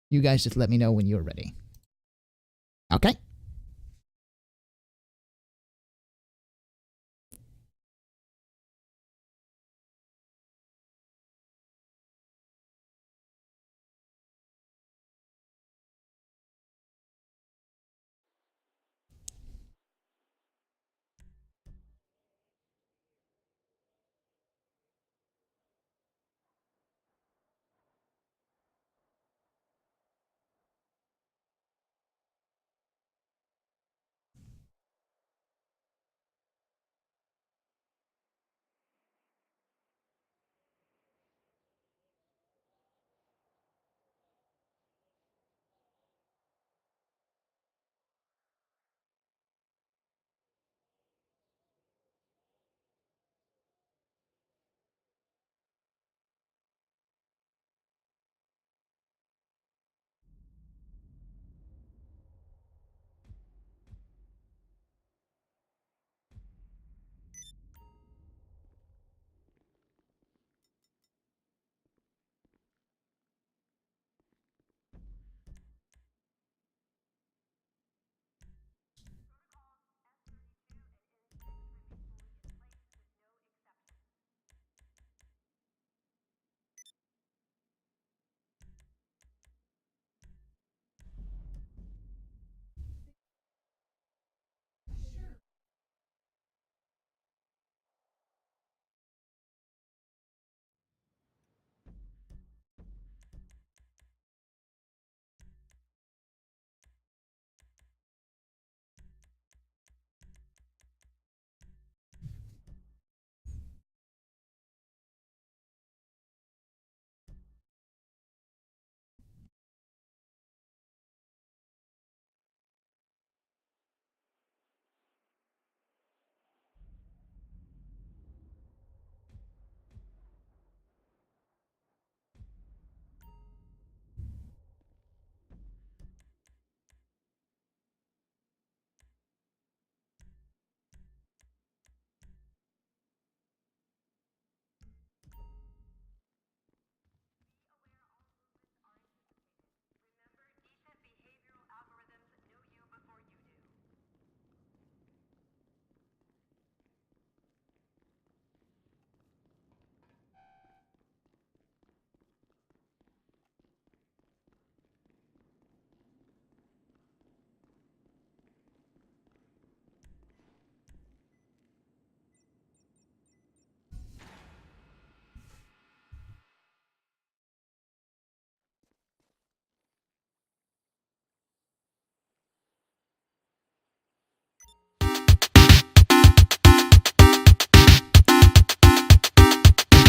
You guys just let me know when you're ready. Okay.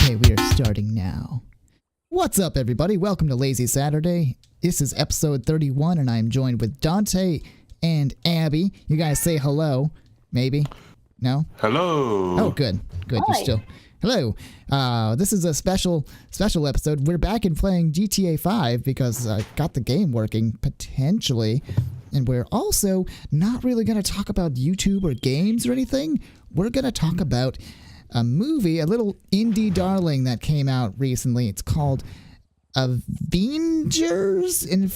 Okay, we are starting now. What's up, everybody? Welcome to Lazy Saturday. This is episode 31, and I'm joined with Donte and Abby. You guys say hello, maybe? No? Hello. Oh, good. Good. Hi. You're still. Hello. This is a special episode. We're back in playing GTA 5 because I got the game working, potentially. And we're also not really going to talk about YouTube or games or anything. We're going to talk about a movie, a little indie darling that came out recently. It's called Avengers something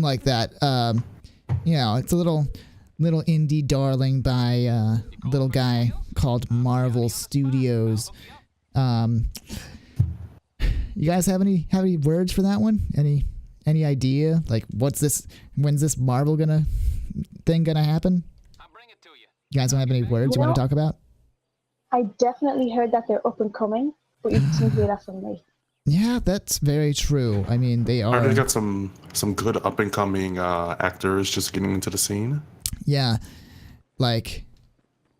like that. It's a little indie darling by a little guy called Marvel Studios. You guys have any words for that one? Any idea? Like, when's this Marvel gonna happen? You guys don't have any words you want to talk about? I definitely heard that they're up and coming, but you didn't hear that from me. Yeah, that's very true. I mean, they I are. heard they got some good up and coming actors just getting into the scene. Yeah, like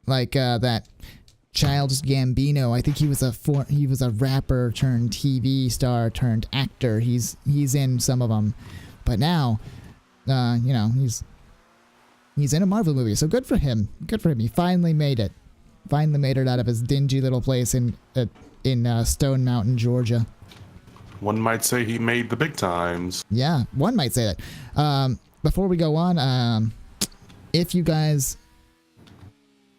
that Childish Gambino. I think he was a rapper turned TV star turned actor. He's in some of them, but now, he's in a Marvel movie. So good for him. Good for him. He finally made it. Finally made it out of his dingy little place in Stone Mountain, Georgia. One might say he made the big times. Yeah, one might say that. Before we go on, if you guys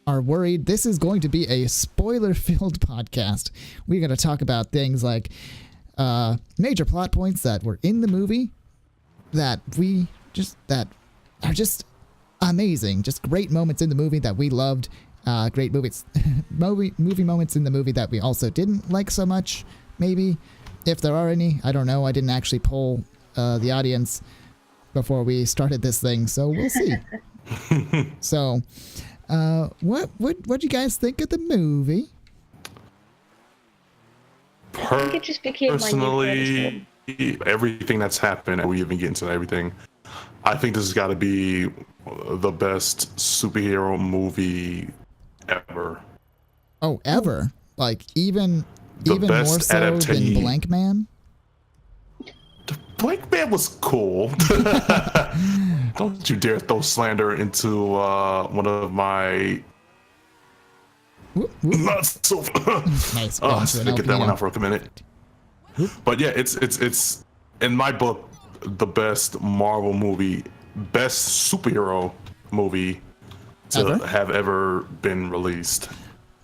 are worried, this is going to be a spoiler-filled podcast. We're going to talk about things like major plot points that were in the movie that are just amazing. Just great moments in the movie that we loved. Great movies, movie moments in the movie that we also didn't like so much. Maybe, if there are any, I don't know. I didn't actually poll the audience before we started this thing, so we'll see. So, what do you guys think of the movie? I think it just became Personally, everything that's happened, and we even get into everything, I think this has got to be the best superhero movie ever. Oh, ever? Like even The more best so than adaptation. Blank Man? Blank Man was cool. Don't you dare throw slander into one of my Whoop, whoop. not so. Nice. Oh, Into an get that LP one now. out for a minute. But yeah, it's in my book the best Marvel movie, best superhero movie to Ever? have ever been released,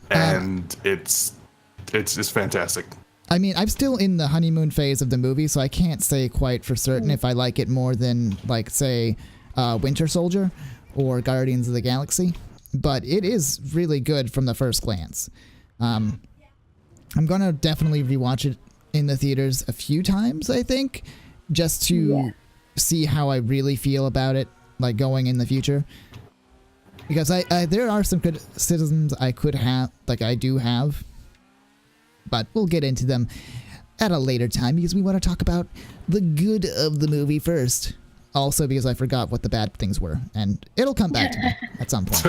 and it's fantastic. I mean, I'm still in the honeymoon phase of the movie, so I can't say quite for certain if I like it more than, like, say, Winter Soldier or Guardians of the Galaxy. But it is really good from the first glance. I'm going to definitely rewatch it in the theaters a few times, I think, just to see how I really feel about it, like, going in the future. Because I there are some criticisms I could have, like I do have, but we'll get into them at a later time because we want to talk about the good of the movie first. Also because I forgot what the bad things were, and it'll come back to me at some point.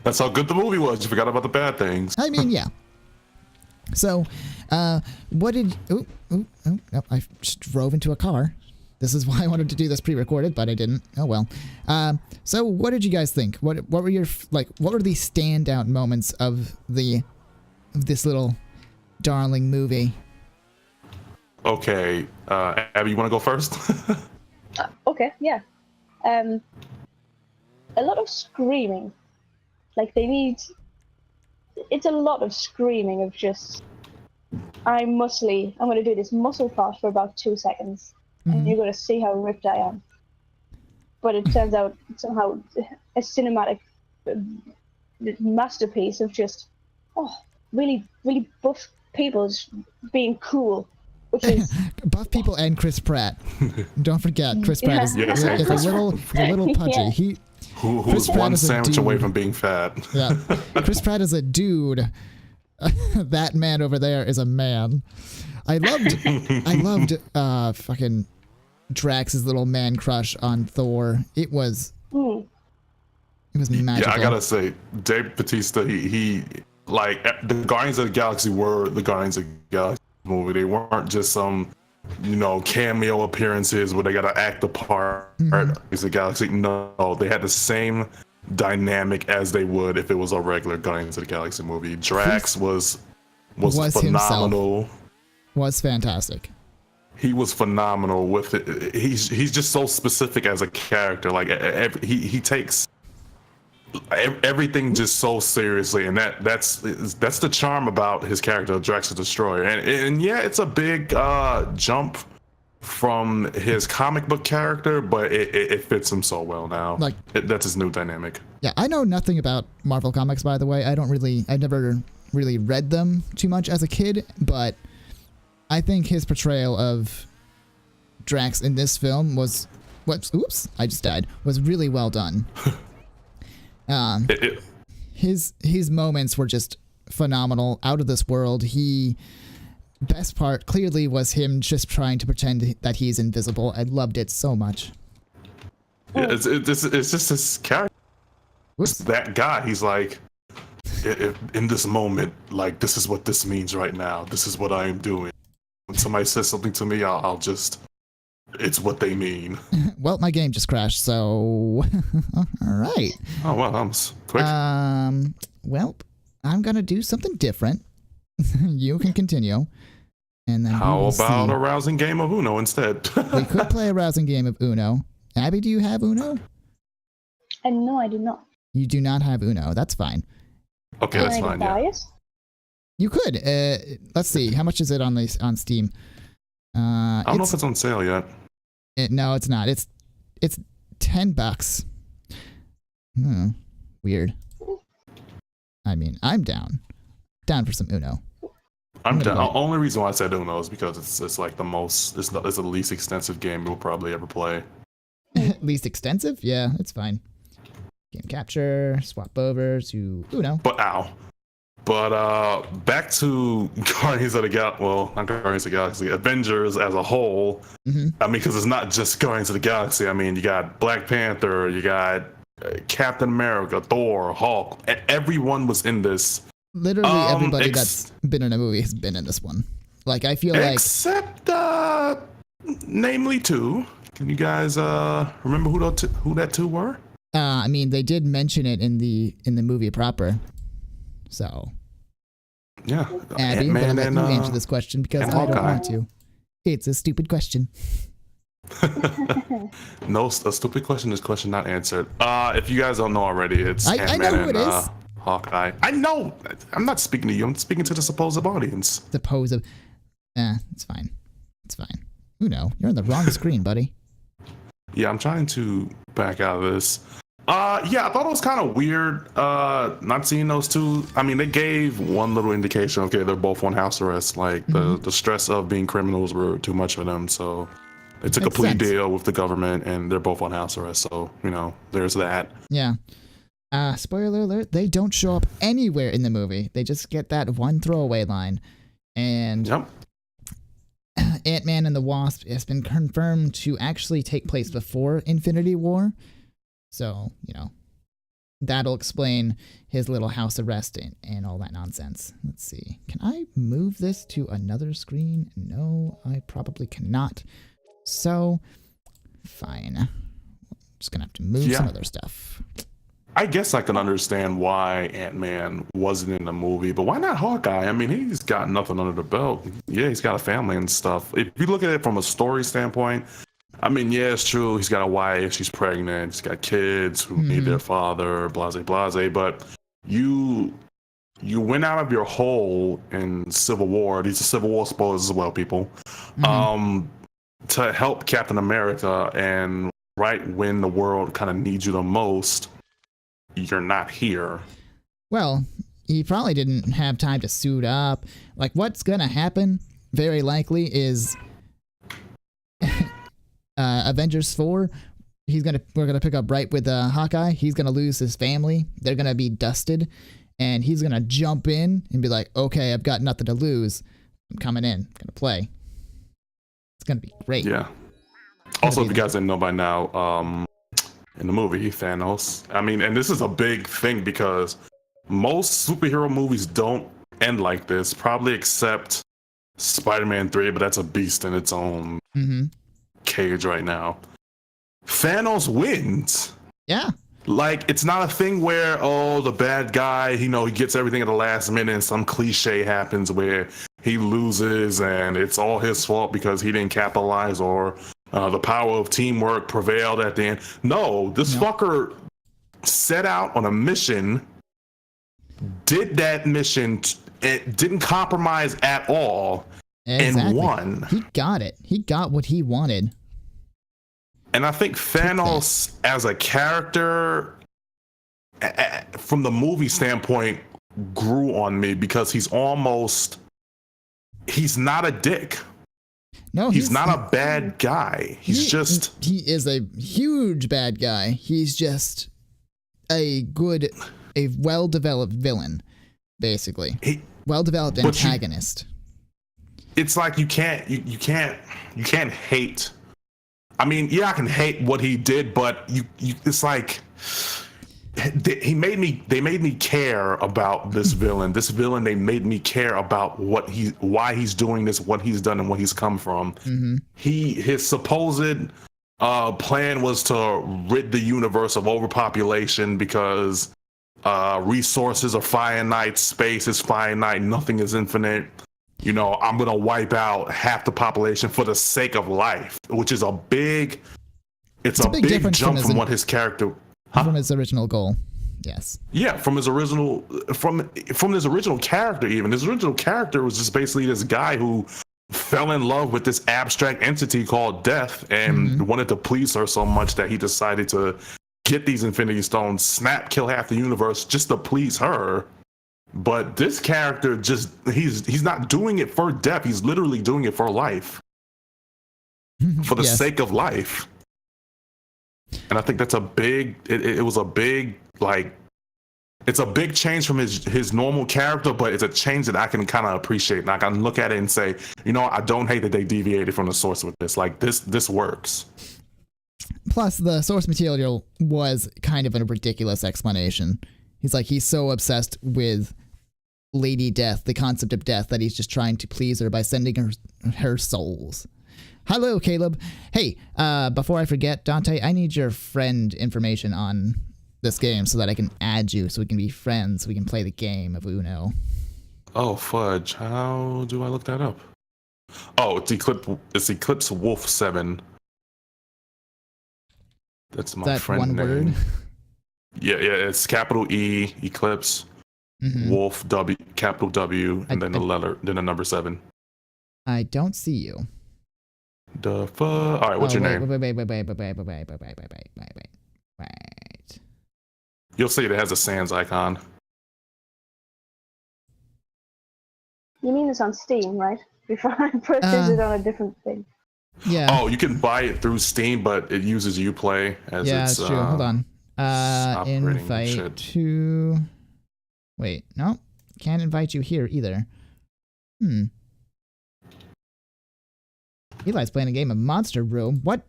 That's how good the movie was. You forgot about the bad things. I mean, yeah. So, what did... Oh, I just drove into a car. This is why I wanted to do this pre-recorded, but I didn't. Oh, well. So, what did you guys think? What were your... what were the standout moments of this little darling movie? Okay, Abby, you want to go first? Okay, yeah. A lot of screaming. Like it's a lot of screaming of just, I'm muscly. I'm going to do this muscle fast for about 2 seconds, and you're going to see how ripped I am. But it turns out somehow a cinematic masterpiece of just, really, really buff people being cool. Which is buff people and Chris Pratt. Don't forget, Chris Pratt is, Yes, and is Chris a little pudgy. Yeah. Who's Pratt one is a sandwich away dude. from being fat. Yeah, Chris Pratt is a dude. That man over there is a man. I loved fucking Drax's little man crush on Thor. It was magical. Yeah, I gotta say, Dave Bautista, he like the Guardians of the Galaxy were the Guardians of the Galaxy movie. They weren't just some, cameo appearances where they gotta act the part. It's the Galaxy. No, they had the same dynamic as they would if it was a regular Guardians of the Galaxy movie. Drax was phenomenal. Was fantastic. He was phenomenal with it. He's just so specific as a character. Like he takes everything just so seriously, and that's the charm about his character, Drax the Destroyer. And yeah, it's a big jump from his comic book character, but it fits him so well now. Like that's his new dynamic. Yeah, I know nothing about Marvel Comics, by the way. I never really read them too much as a kid, but I think his portrayal of Drax in this film was really well done. His moments were just phenomenal, out of this world. Best part clearly was him just trying to pretend that he's invisible. I loved it so much. Yeah, it's just his character. Whoops. That guy, he's like, in this moment, like, this is what this means right now. This is what I am doing. When somebody says something to me, I'll just, it's what they mean. Well, my game just crashed, so all right. Oh, well, that was quick. Well, I'm gonna do something different. You can continue, and then How we'll about see. a rousing game of Uno instead? We could play a rousing game of Uno. Abby, do you have Uno? And no, I do not. You do not have Uno. That's fine. Okay, that's Can I fine. buy Yeah. it? You could. Let's see. How much is it on Steam? I don't know if it's on sale yet. No, it's not. It's $10. Weird. I mean, I'm down for some Uno. I'm down. The only reason why I said Uno is because it's like it's the least extensive game we'll probably ever play. Least extensive? Yeah, it's fine. Game capture, swap over to Uno. But back to Guardians of the Galaxy. Well, not Guardians of the Galaxy. Avengers as a whole. Mm-hmm. I mean, because it's not just Guardians of the Galaxy. I mean, you got Black Panther, you got Captain America, Thor, Hulk. Everyone was in this. Literally everybody that's been in a movie has been in this one. Like, I feel except namely two. Can you guys remember who that two were? I mean, they did mention it in the movie proper. So yeah, Abby, I'm gonna let you answer this question because I don't want to. It's a stupid question. No, a stupid question is question not answered. If you guys don't know already, it's Ant-Man I know who it is. Hawkeye. I know. I'm not speaking to you. I'm speaking to the supposed audience. It's fine. It's fine. Uno, you're on the wrong screen, buddy. Yeah, I'm trying to back out of this. Yeah, I thought it was kind of weird not seeing those two. I mean, they gave one little indication. Okay, they're both on house arrest. Like the stress of being criminals were too much for them, so they took a plea deal with the government, and they're both on house arrest. So there's that. Yeah. Spoiler alert: they don't show up anywhere in the movie. They just get that one throwaway line, and Ant-Man and the Wasp has been confirmed to actually take place before Infinity War. So, that'll explain his little house arrest and all that nonsense. Let's see. Can I move this to another screen? No, I probably cannot. So, fine. Just gonna have to move some other stuff. I guess I can understand why Ant-Man wasn't in the movie, but why not Hawkeye? I mean, he's got nothing under the belt. Yeah, he's got a family and stuff. If you look at it from a story standpoint, I mean, yeah, it's true. He's got a wife. She's pregnant. He's got kids who need their father, blase, blase. But you went out of your hole in Civil War. These are Civil War spoilers as well, people. To help Captain America, and right when the world kind of needs you the most, you're not here. Well, he probably didn't have time to suit up. Like, what's gonna happen, very likely, is Avengers 4, we're gonna pick up right with Hawkeye. He's gonna lose his family. They're gonna be dusted, and he's gonna jump in and be like, "Okay, I've got nothing to lose. I'm coming in. I'm gonna play." It's gonna be great. Yeah. Also, if you guys didn't know by now, in the movie Thanos, I mean, and this is a big thing because most superhero movies don't end like this, probably except Spider-Man 3, but that's a beast in its own cage right now. Thanos wins. Yeah. Like, it's not a thing where, the bad guy, he gets everything at the last minute and some cliche happens where he loses and it's all his fault because he didn't capitalize, or the power of teamwork prevailed at the end. No, this fucker set out on a mission, did that mission, it didn't compromise at all, and won. He got it. He got what he wanted. And I think Thanos as a character, from the movie standpoint, grew on me because he's not a dick. No, he's not a bad guy. He is a huge bad guy. He's just a well-developed villain, basically. Well-developed antagonist. It's like you can't hate. I mean, yeah, I can hate what he did, but it's like they made me care about this villain. This villain, they made me care about why he's doing this, what he's done, and what he's come from. His supposed plan was to rid the universe of overpopulation because resources are finite, space is finite, nothing is infinite. I'm gonna wipe out half the population for the sake of life, which is a big jump from what his character. From his original goal, yes. Yeah, from his original character. Even his original character was just basically this guy who fell in love with this abstract entity called death and wanted to please her so much that he decided to get these Infinity Stones, snap, kill half the universe just to please her. But this character just he's not doing it for death. He's literally doing it for life. For the sake of life. And I think that's a big it was a big like it's a big change from his normal character, but it's a change that I can kind of appreciate. And I can look at it and say, you know, I don't hate that they deviated from the source with this. Like this works. Plus, the source material was kind of a ridiculous explanation. He's so obsessed with Lady Death, the concept of death, that he's just trying to please her by sending her souls. Hello, Caleb. Hey, before I forget, Donte, I need your friend information on this game so that I can add you so we can be friends, so we can play the game of Uno. Oh, fudge. How do I look that up? Oh, it's Eclipse Wolf 7. That's my friend one name. word? Yeah, it's capital E, Eclipse, Wolf, W, capital W, and then the number 7. I don't see you. The fuck? All right, what's your name? Wait. You'll see it has a Sans icon. You mean it's on Steam, right? Before I purchase it on a different thing. Yeah. Oh, you can buy it through Steam, but it uses Uplay as its it's true. Hold on. Invite shit. to... Wait, no. Can't invite you here either. Eli's playing a game of Monster Room. What?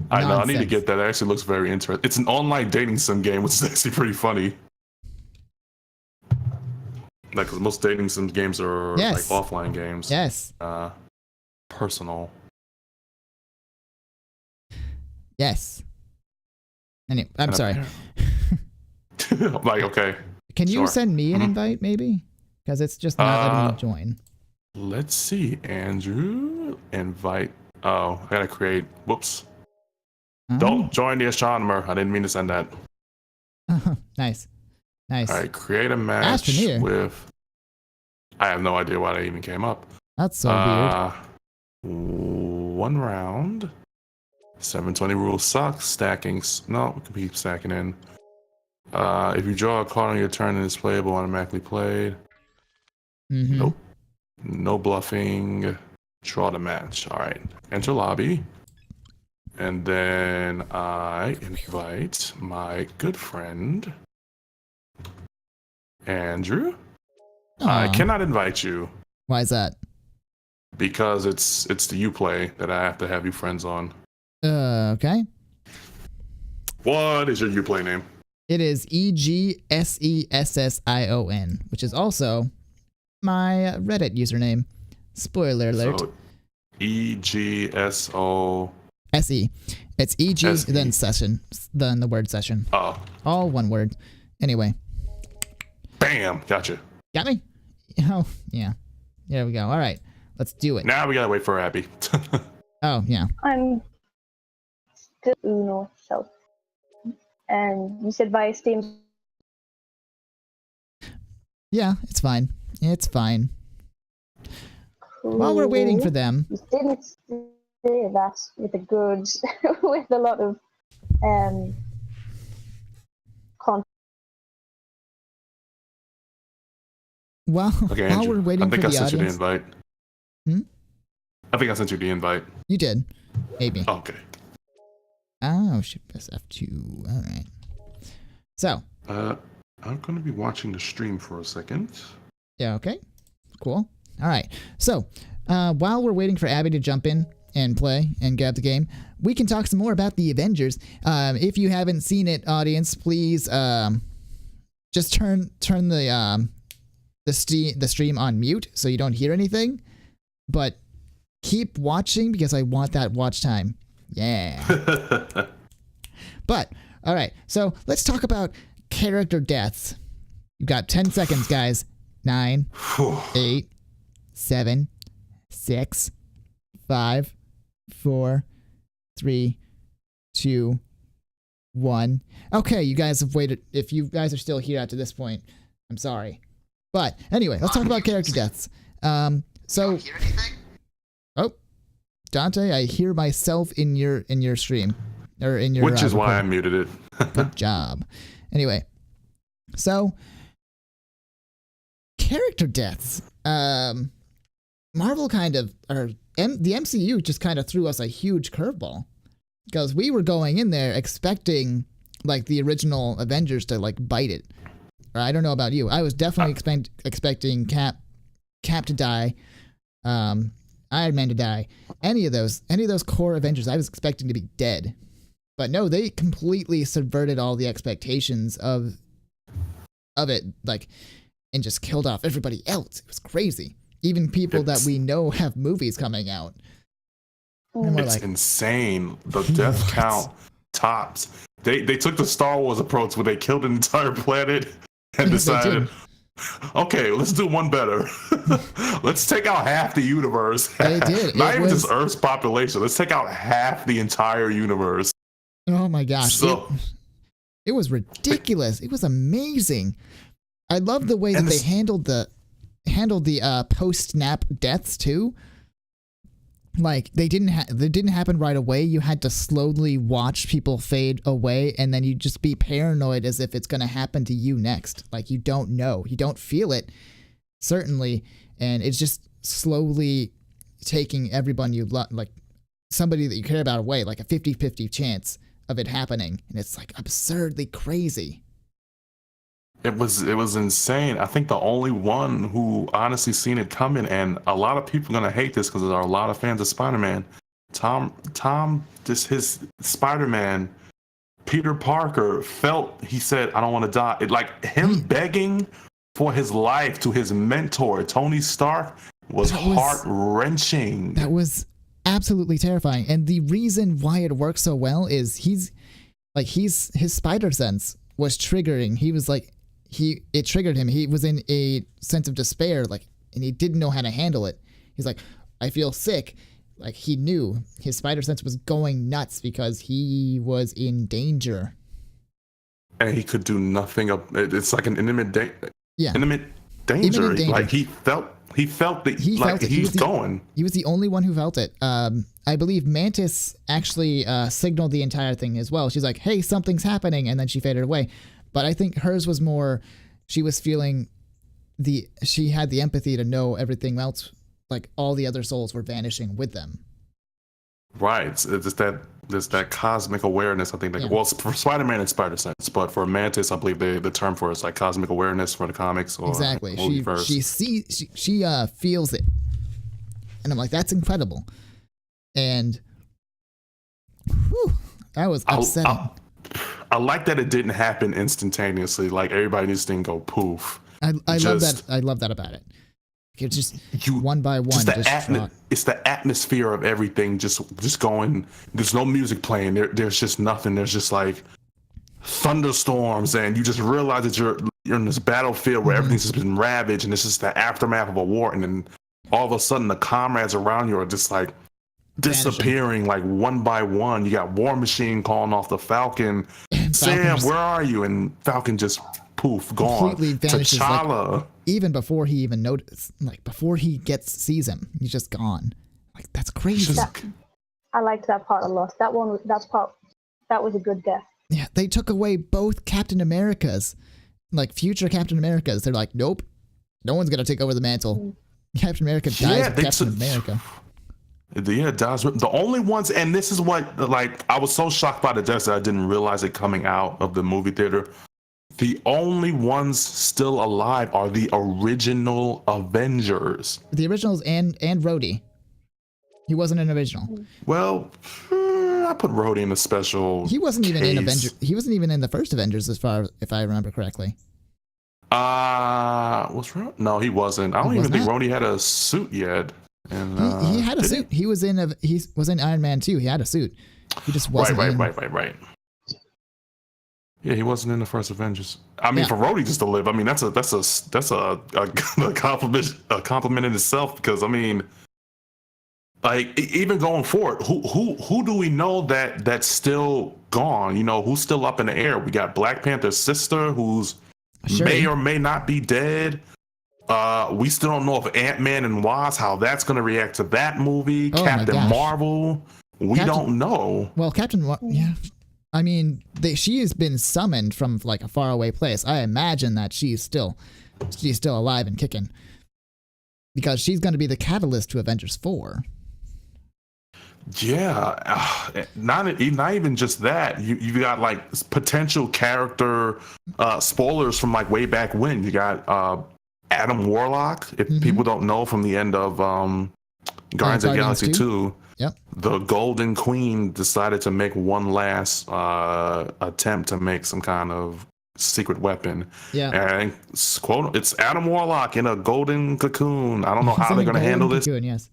I know, I need to Nonsense. get that. It actually looks very interesting. It's an online dating sim game, which is actually pretty funny. Like, 'cause most dating sim games are like offline games. Yes. Personal. Yes. Anyway, I'm sorry. I'm like, okay. Can you send me an invite, maybe? Because it's just not letting me join. Let's see, Andrew. Invite. Oh, I gotta create. Whoops. Don't join the astronomer. I didn't mean to send that. Nice. All right, create a match with. I have no idea why that even came up. That's so weird. 1 round. 720 rules sucks. Stacking. No, we can keep stacking in. If you draw a card on your turn and it's playable, automatically played. Nope. No bluffing. Draw the match. All right. Enter lobby. And then I invite my good friend, Andrew. I cannot invite you. Why is that? Because it's the Uplay that I have to have you friends on. Okay. What is your Uplay name? It is EGSESSION, which is also my Reddit username. Spoiler alert. So, EGSO. SE. It's EG, SE. then session, then the word session. Oh. All one word. Anyway. Bam. Gotcha. Got me? Oh, yeah. There we go. All right. Let's do it. Now we gotta wait for Abby. Oh, yeah. I'm still Uno self. And you said via Steam. Yeah, it's fine. It's fine. Cool. While we're waiting for them. You didn't say that with a good, with a lot of content. Well, Okay, while Andrew, we're waiting I think for I the sent you the audience. invite. I think I sent you the invite. You did. Maybe. Okay. Oh, should press F2. All right. So. I'm going to be watching the stream for a second. Yeah, okay. Cool. All right. So, while we're waiting for Abby to jump in and play and grab the game, we can talk some more about the Avengers. If you haven't seen it, audience, please just turn the stream on mute so you don't hear anything. But keep watching because I want that watch time. Yeah. But, all right. So, let's talk about character deaths. You've got 10 seconds, guys. 9, 8, 7, 6, 5, 4, 3, 2, 1. Okay, you guys have waited. If you guys are still here after this point, I'm sorry. But anyway, let's talk about character deaths. So, oh, Dante, I hear myself in your stream, or in your. Which is why I recording. muted it. Good job. Anyway, so character deaths. Marvel kind of, or the MCU just kind of threw us a huge curveball, because we were going in there expecting like the original Avengers to like bite it. Or I don't know about you. I was definitely expecting Cap to die, Iron Man to die. Any of those core Avengers, I was expecting to be dead. But no, they completely subverted all the expectations of it, like, and just killed off everybody else. It was crazy. Even people that we know have movies coming out. It's like, insane. The death count tops. They took the Star Wars approach where they killed an entire planet and decided, okay, let's do one better. Let's take out half the universe. They did. Not even just Earth's population. Let's take out half the entire universe. Oh my gosh. So, it was ridiculous. It was amazing. I love the way that they handled the post-snap deaths too. Like they didn't happen right away. You had to slowly watch people fade away, and then you just be paranoid as if it's going to happen to you next. Like you don't know, you don't feel it, certainly, and it's just slowly taking everyone you love, like somebody that you care about, away, like a 50-50 chance of it happening, and it's like absurdly crazy. It was insane. I think the only one who honestly seen it coming, and a lot of people are gonna hate this because there are a lot of fans of Spider-Man. His Spider-Man, Peter Parker he said, "I don't want to die." It, like him begging for his life to his mentor, Tony Stark, was heart-wrenching. That was absolutely terrifying. And the reason why it works so well is his spider sense was triggering. He was like, it triggered him. He was in a sense of despair, like, and he didn't know how to handle it. He's like, I feel sick. Like he knew his spider sense was going nuts because he was in danger. And he could do nothing. It's like an intimate danger. Imminent danger. Like he felt that he's going. He was the only one who felt it. I believe Mantis actually signaled the entire thing as well. She's like, hey, something's happening. And then she faded away. But I think hers was more, she was feeling she had the empathy to know everything else, like all the other souls were vanishing with them. Right. It's that cosmic awareness, I think. Well, for Spider-Man, it's spider sense, but for Mantis, I believe the term for it is like cosmic awareness for the comics. Or exactly. She feels it. And I'm like, that's incredible. And whew, that was upsetting. I like that it didn't happen instantaneously. Like everybody just didn't go poof. I love that. I love that about it. It's just one by one. It's the atmosphere of everything just going. There's no music playing. There's just nothing. There's just like thunderstorms, and you just realize that you're in this battlefield where everything's just been ravaged, and it's just the aftermath of a war. And then all of a sudden, the comrades around you are just like disappearing, like one by one. You got War Machine calling off the Falcon. Sam, where are you? And Falcon just poof, gone. Completely vanishes. T'Challa. Like, even before he even noticed, like before he sees him, he's just gone. Like that's crazy. I liked that part a lot. That was a good death. Yeah, they took away both Captain Americas, like future Captain Americas. They're like, nope, no one's gonna take over the mantle. Captain America dies with Captain America. Yeah, dies. The only ones, and this is what, like, I was so shocked by the deaths that I didn't realize it coming out of the movie theater. The only ones still alive are the original Avengers. The originals and Rhodey. He wasn't an original. Well, I put Rhodey in a special. He wasn't even in Avengers. He wasn't even in the first Avengers, if I remember correctly. No, he wasn't. I don't even think Rhodey had a suit yet. And he had a suit. He was in Iron Man 2. He had a suit. He just wasn't. Right. Yeah, he wasn't in the first Avengers. I mean, for Rhodey just to live, I mean, that's a compliment in itself. Because I mean, like even going forward, who do we know that's still gone? You know, who's still up in the air? We got Black Panther's sister, who's may or may not be dead. We still don't know if Ant-Man and Wasp, how that's going to react to that movie. Oh my Captain gosh. Marvel, we don't know. Well, yeah. I mean, she has been summoned from like a faraway place. I imagine that she's still alive and kicking, because she's going to be the catalyst to Avengers 4. Yeah, not even just that. You got like potential character spoilers from like way back when. You got Adam Warlock. If people don't know, from the end of Guardians of the Galaxy 2. Yep. The Golden Queen decided to make one last attempt to make some kind of secret weapon. Yeah. And quote, it's Adam Warlock in a golden cocoon. I don't know how they're going to handle this. Cocoon, yes.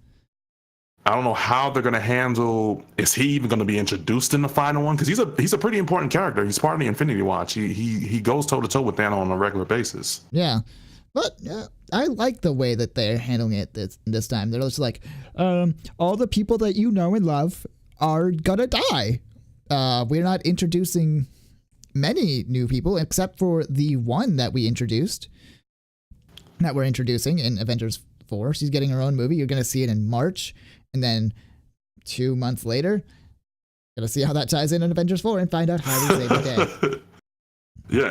I don't know how they're going to handle. Is he even going to be introduced in the final one? Because he's a pretty important character. He's part of the Infinity Watch. He goes toe to toe with Thanos on a regular basis. Yeah. But I like the way that they're handling it this time. They're just like, all the people that you know and love are gonna die. We're not introducing many new people except for the one that we're introducing in Avengers 4. She's getting her own movie. You're gonna see it in March, and then 2 months later, gonna see how that ties in Avengers 4 and find out how we save the day. Yeah,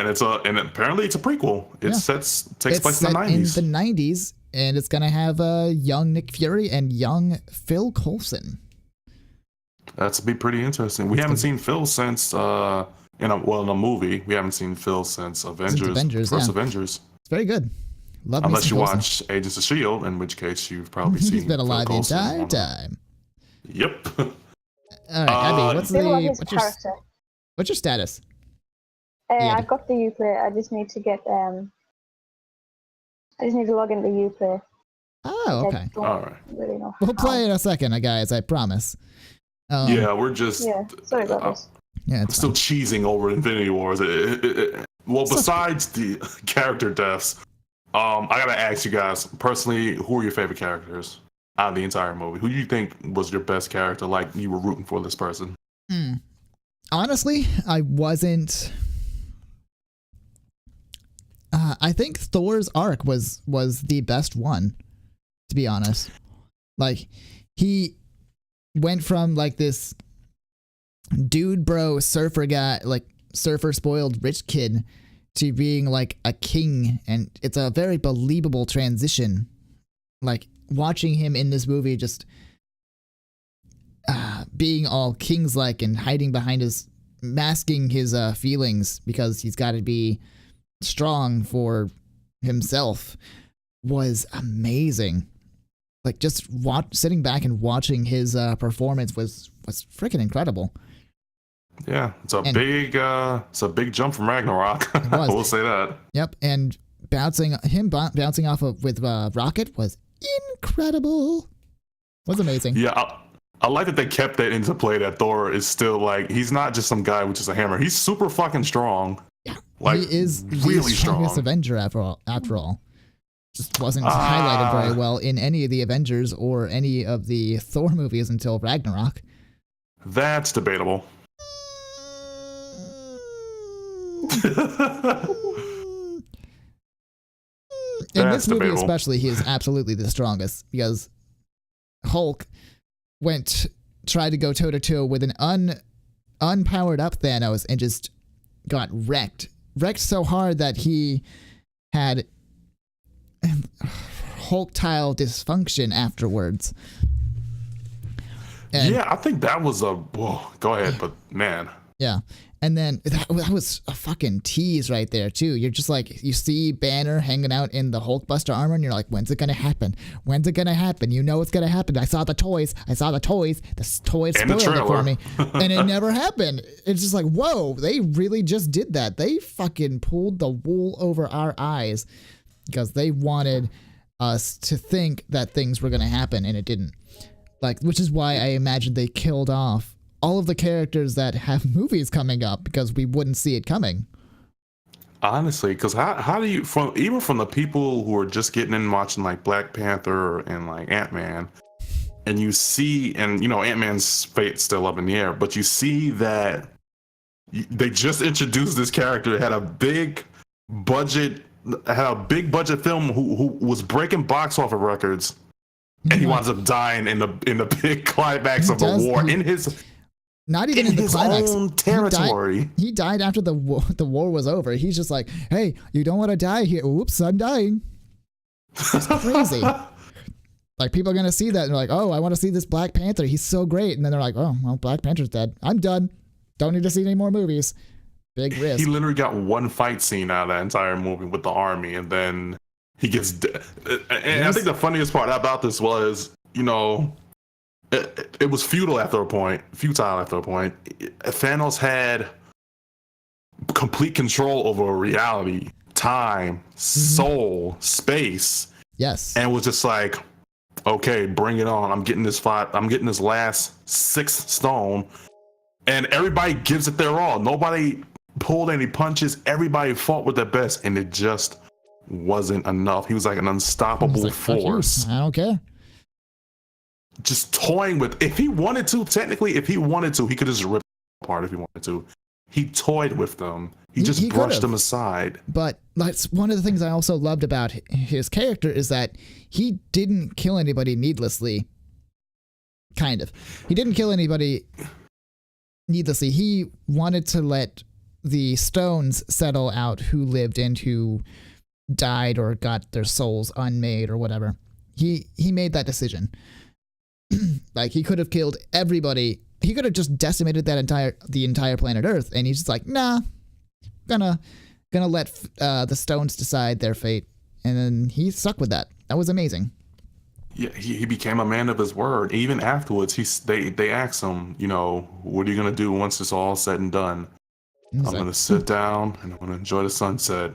and apparently it's a prequel. Takes place in the 90s. In the 90s, and it's gonna have young Nick Fury and young Phil Coulson. That's be pretty interesting. We haven't seen Phil since in a movie. We haven't seen Phil since Avengers. First Avengers. It's very good. Love Unless you watch Agents of S.H.I.E.L.D., in which case you've probably seen. He's been alive the entire time. Yep. All right, Abby, what's your status? I've got the Uplay. I just need to get I just need to log into Uplay. Oh, okay. All right. Really know we'll play in a second, guys. I promise. Yeah, we're just. Yeah, sorry about this. Yeah, it's still cheesing over Infinity Wars. Well, besides the character deaths, I gotta ask you guys personally, who are your favorite characters out of the entire movie? Who do you think was your best character? Like you were rooting for this person? Honestly, I wasn't. I think Thor's arc was the best one, to be honest. Like, he went from like this dude bro surfer guy, like surfer spoiled rich kid, to being like a king, and it's a very believable transition. Like, watching him in this movie just being all kings-like and hiding behind masking his feelings because he's got to be strong for himself was amazing. Like, just sitting back and watching his performance was freaking incredible. Yeah, it's a big jump from Ragnarok. I will say that. Yep, and bouncing off with Rocket was incredible. Was amazing. Yeah, I like that they kept that into play. That Thor is still like, he's not just some guy with just a hammer. He's super fucking strong. Yeah, like, he is really the strongest strong Avenger after all. Just wasn't highlighted very well in any of the Avengers or any of the Thor movies until Ragnarok. That's debatable. In this movie especially, he is absolutely the strongest, because Hulk tried to go toe-to-toe with an unpowered up Thanos and just got wrecked so hard that he had Hulk-tile dysfunction afterwards. And, yeah, I think that was go ahead, but man. Yeah. And then that was a fucking tease right there too. You're just like, you see Banner hanging out in the Hulkbuster armor, and you're like, when's it gonna happen? When's it gonna happen? You know it's gonna happen. I saw the toys. The toys spoiled it for me, and it never happened. It's just like, whoa, they really just did that. They fucking pulled the wool over our eyes because they wanted us to think that things were gonna happen, and it didn't. Like, which is why I imagine they killed off all of the characters that have movies coming up, because we wouldn't see it coming. Honestly, because how do you, even from the people who are just getting in watching like Black Panther and like Ant-Man, and you see, and you know, Ant-Man's fate's still up in the air, but you see that they just introduced this character that had a big budget had a big budget film who was breaking box office records, and he winds up dying in the big climax of a war in his not even in the his climax. own territory. He died after the war was over. He's just like, hey, you don't want to die here. Oops, I'm dying. It's crazy. Like, people are gonna see that and they're like, oh, I want to see this Black Panther. He's so great. And then they're like, oh, well, Black Panther's dead. I'm done. Don't need to see any more movies. Big risk. He literally got one fight scene out of that entire movie with the army, and then he gets dead. And I think the funniest part about this was, you know, it was futile after a point. Thanos had complete control over reality, time, soul, space. Yes. And was just like, okay, bring it on. I'm getting this fight. I'm getting this last 6 stone. And everybody gives it their all. Nobody pulled any punches. Everybody fought with their best, and it just wasn't enough. He was like an unstoppable force. I don't care. Just toying with, if he wanted to, he could just rip them apart if he wanted to. He toyed with them. He just brushed them aside. But that's one of the things I also loved about his character, is that he didn't kill anybody needlessly. Kind of. He didn't kill anybody needlessly. He wanted to let the stones settle out who lived and who died or got their souls unmade or whatever. He made that decision. Like, he could have killed everybody. He could have just decimated the entire planet Earth, and he's just like, nah, gonna let the stones decide their fate. And then he stuck with that. That was amazing. Yeah, he became a man of his word. Even afterwards, they asked him, you know, what are you gonna do once it's all said and done? I'm gonna sit down and I'm gonna enjoy the sunset.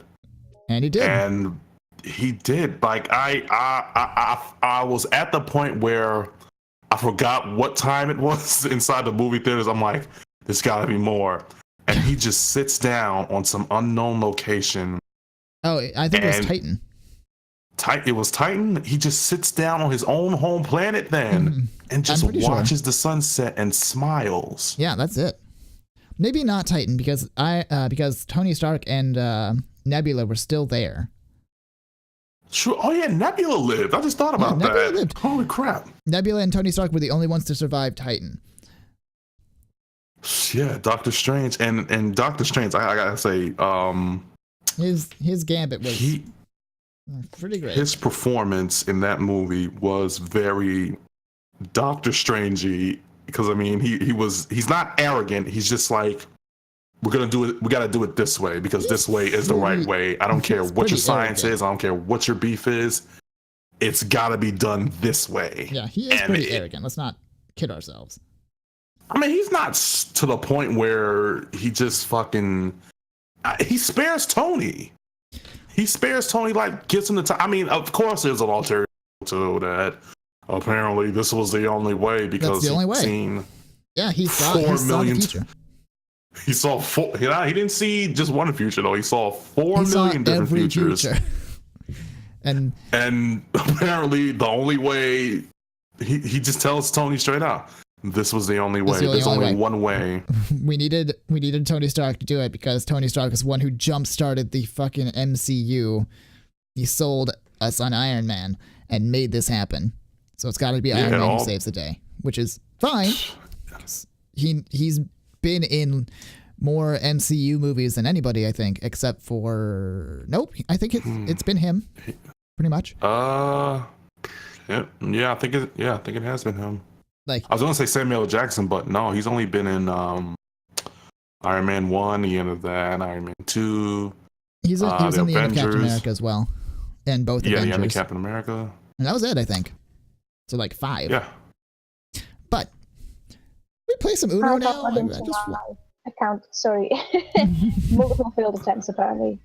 And he did. And he did. Like, I was at the point where I forgot what time it was inside the movie theaters. I'm like, there's gotta be more. And he just sits down on some unknown location. Oh, I think it was Titan. It was Titan. He just sits down on his own home planet then and just watches the sunset and smiles. Yeah, that's it. Maybe not Titan, because Tony Stark and Nebula were still there. Sure. Oh yeah, Nebula lived. I just thought about that. Nebula lived. Holy crap. Nebula and Tony Stark were the only ones to survive Titan. Yeah, Doctor Strange and Doctor Strange. I gotta say, his gambit was pretty great. His performance in that movie was very Doctor Strangey, because I mean he's not arrogant. He's just like, we're gonna do it. We gotta do it this way because this way is the right way. I don't care what your science is. I don't care what your beef is. It's gotta be done this way. Yeah, he is pretty arrogant. Let's not kid ourselves. I mean, he's not to the point where he just fucking. He spares Tony. He spares Tony, like, gives him the time. I mean, of course, there's an ulterior to that. Apparently, this was the only way because that's the only way. He saw the future. He saw 4. He didn't see just one future though. He saw 4 million different futures. and apparently, the only way he just tells Tony straight out, this was the only way. There's only one way. We needed Tony Stark to do it because Tony Stark is one who jump-started the fucking MCU. He sold us on Iron Man and made this happen. So it's got to be Iron Man who saves the day, which is fine. He's been in more MCU movies than anybody, I think, except for I think it's been him, pretty much. Yeah, I think it has been him. Like, I was gonna say Samuel L. Jackson, but no, he's only been in Iron Man 1, the end of that, Iron Man 2. He was in the end of Captain America as well, and both Avengers. Yeah, the end of Captain America. And that was it, I think. So like 5. Yeah. But we play some Uno now. Account, sorry, multiple failed attempts apparently.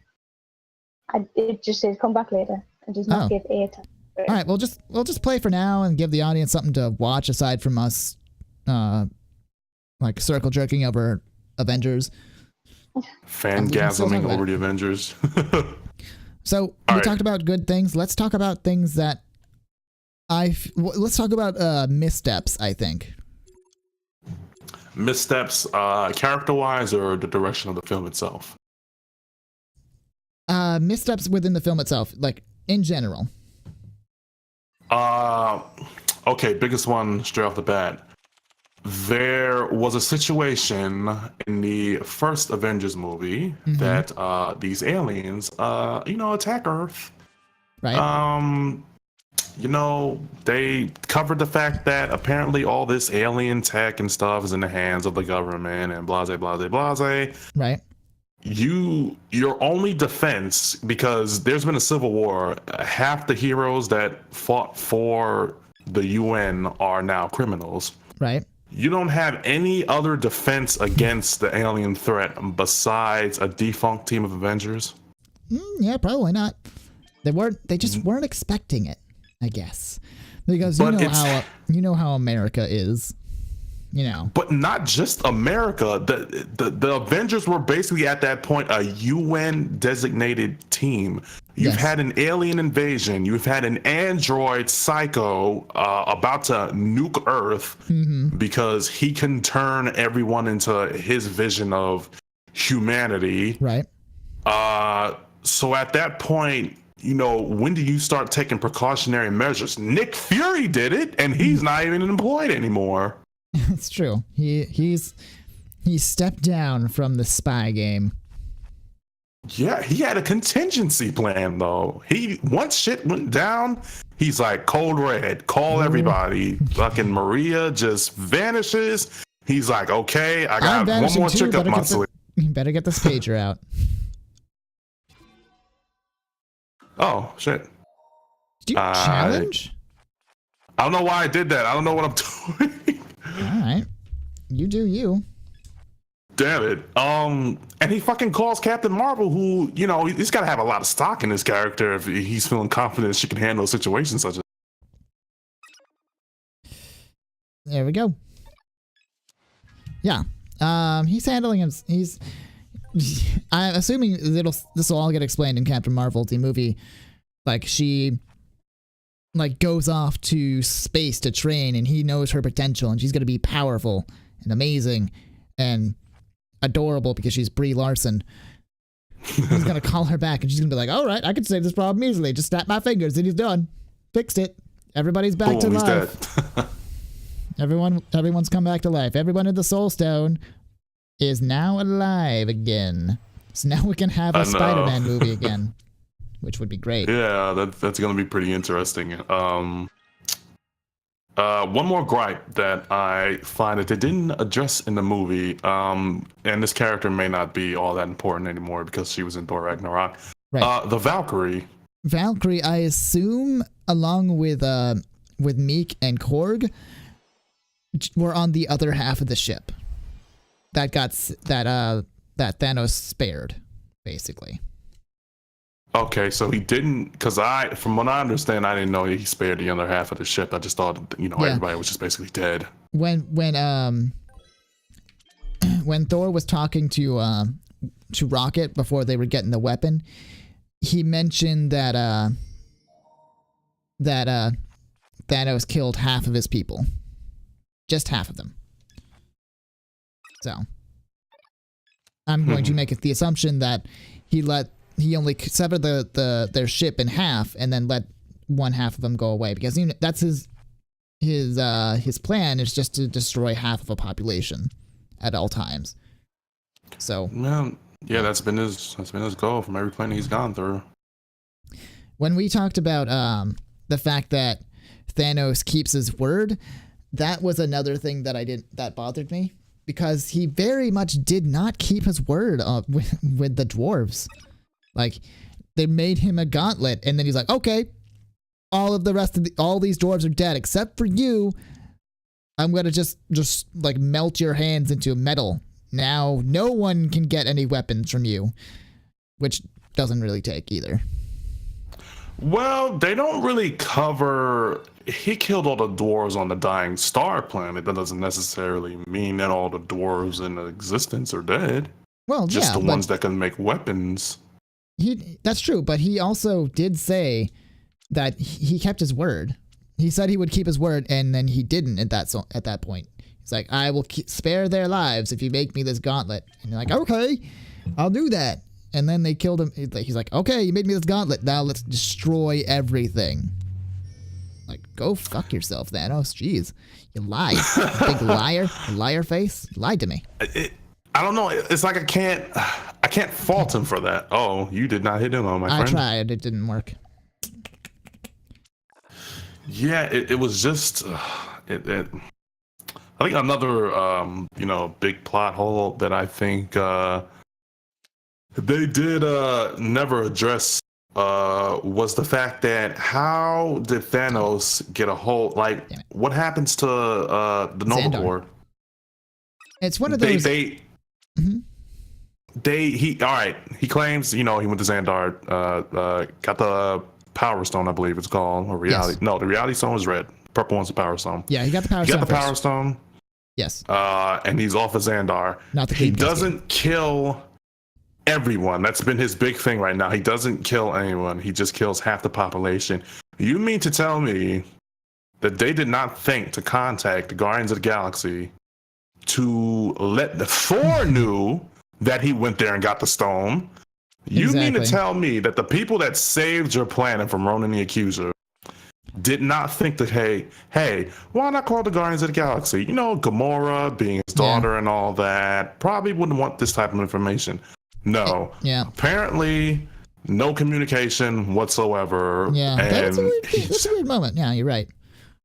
It just says come back later and does not give airtime. All right, we'll just play for now and give the audience something to watch aside from us, like circle jerking over Avengers, fangasming over the Avengers. So we talked about good things. Let's talk about things that let's talk about missteps. I think missteps, character-wise, or the direction of the film itself. missteps within the film itself, like in general. Okay, biggest one straight off the bat. There was a situation in the first Avengers movie that these aliens, attack Earth. Right. They covered the fact that apparently all this alien tech and stuff is in the hands of the government and blase, blase, blase. Right. Your only defense, because there's been a civil war, half the heroes that fought for the UN are now criminals. Right. You don't have any other defense against the alien threat besides a defunct team of Avengers? Yeah, probably not. They just weren't expecting it, I guess. Because you know how America is. But not just America. The Avengers were basically at that point a UN designated team. You've had an alien invasion. You've had an android psycho about to nuke Earth because he can turn everyone into his vision of humanity. Right. So at that point, when do you start taking precautionary measures? Nick Fury did it, and he's not even employed anymore. It's true. He stepped down from the spy game. Yeah, he had a contingency plan though. Once shit went down, he's like, code red, call everybody. Fucking Maria just vanishes. He's like, okay, I got one more trick up my sleeve. You better get this pager out. Oh shit. Did you challenge? I don't know why I did that. I don't know what I'm doing. All right. You do you. Damn it. And he fucking calls Captain Marvel, who, he's got to have a lot of stock in his character if he's feeling confident she can handle situations such as. There we go. Yeah. He's handling him. I'm assuming this will all get explained in Captain Marvel, the movie. Like, she goes off to space to train, and he knows her potential, and she's going to be powerful and amazing and adorable because she's Brie Larson. He's going to call her back, and she's going to be like, all right, I can save this problem easily. Just snap my fingers, and he's done. Fixed it. Everybody's back to life. Everyone's come back to life. Everyone in the Soul Stone is now alive again. So now we can have a Spider-Man movie again, which would be great. Yeah, that's going to be pretty interesting. One more gripe that I find that they didn't address in the movie, and this character may not be all that important anymore because she was in Thor Ragnarok. Right. The Valkyrie. Valkyrie, I assume, along with Meek and Korg, were on the other half of the ship that Thanos spared, basically. Okay, so he didn't, because from what I understand, I didn't know he spared the other half of the ship. I just thought, everybody was just basically dead. When Thor was talking to Rocket before they were getting the weapon, he mentioned that Thanos killed half of his people, just half of them. So I'm going to make the assumption that he only severed their ship in half and then let one half of them go away, because that's his plan is just to destroy half of a population at all times. So yeah, that's been his goal from every planet he's gone through. When we talked about the fact that Thanos keeps his word, that was another thing that bothered me, because he very much did not keep his word with the dwarves. Like, they made him a gauntlet, and then he's like, okay, all these dwarves are dead except for you. I'm gonna just melt your hands into metal. Now no one can get any weapons from you, which doesn't really take either. Well, they don't really cover. He killed all the dwarves on the Dying Star planet. That doesn't necessarily mean that all the dwarves in existence are dead. Well, just the ones that can make weapons. That's true, but he also did say that he kept his word. He said he would keep his word, and then he didn't at that point. He's like, I will spare their lives if you make me this gauntlet. And you're like, okay, I'll do that. and then they killed him. He's like, okay, you made me this gauntlet. Now let's destroy everything. Like, go fuck yourself, Thanos. Jeez. You lied. Big liar. Liar face. You lied to me. I don't know. It's like I can't fault him for that. Oh, you did not hit him, my friend. I tried. It didn't work. Yeah, it was just I think another big plot hole that I think they did never address was the fact that how did Thanos get a hold? Like, what happens to the Nova Xandar. Corps? It's one of those. He claims, he went to Xandar, got the Power Stone, I believe it's called, or Reality. Yes. No, the Reality Stone was red. Purple one's the Power Stone. Yeah, he got the Power Stone. Power Stone. Yes. And he's off of Xandar. Not the he Dreamcast doesn't kill everyone. That's been his big thing right now. He doesn't kill anyone. He just kills half the population. You mean to tell me that they did not think to contact the Guardians of the Galaxy to let the Thor knew that he went there and got the stone? You mean to tell me that the people that saved your planet from Ronan the Accuser did not think that, hey, why not call the Guardians of the Galaxy? Gamora being his daughter and all that probably wouldn't want this type of information. No. Yeah. Apparently, no communication whatsoever. Yeah. And That's a weird moment. Yeah, you're right.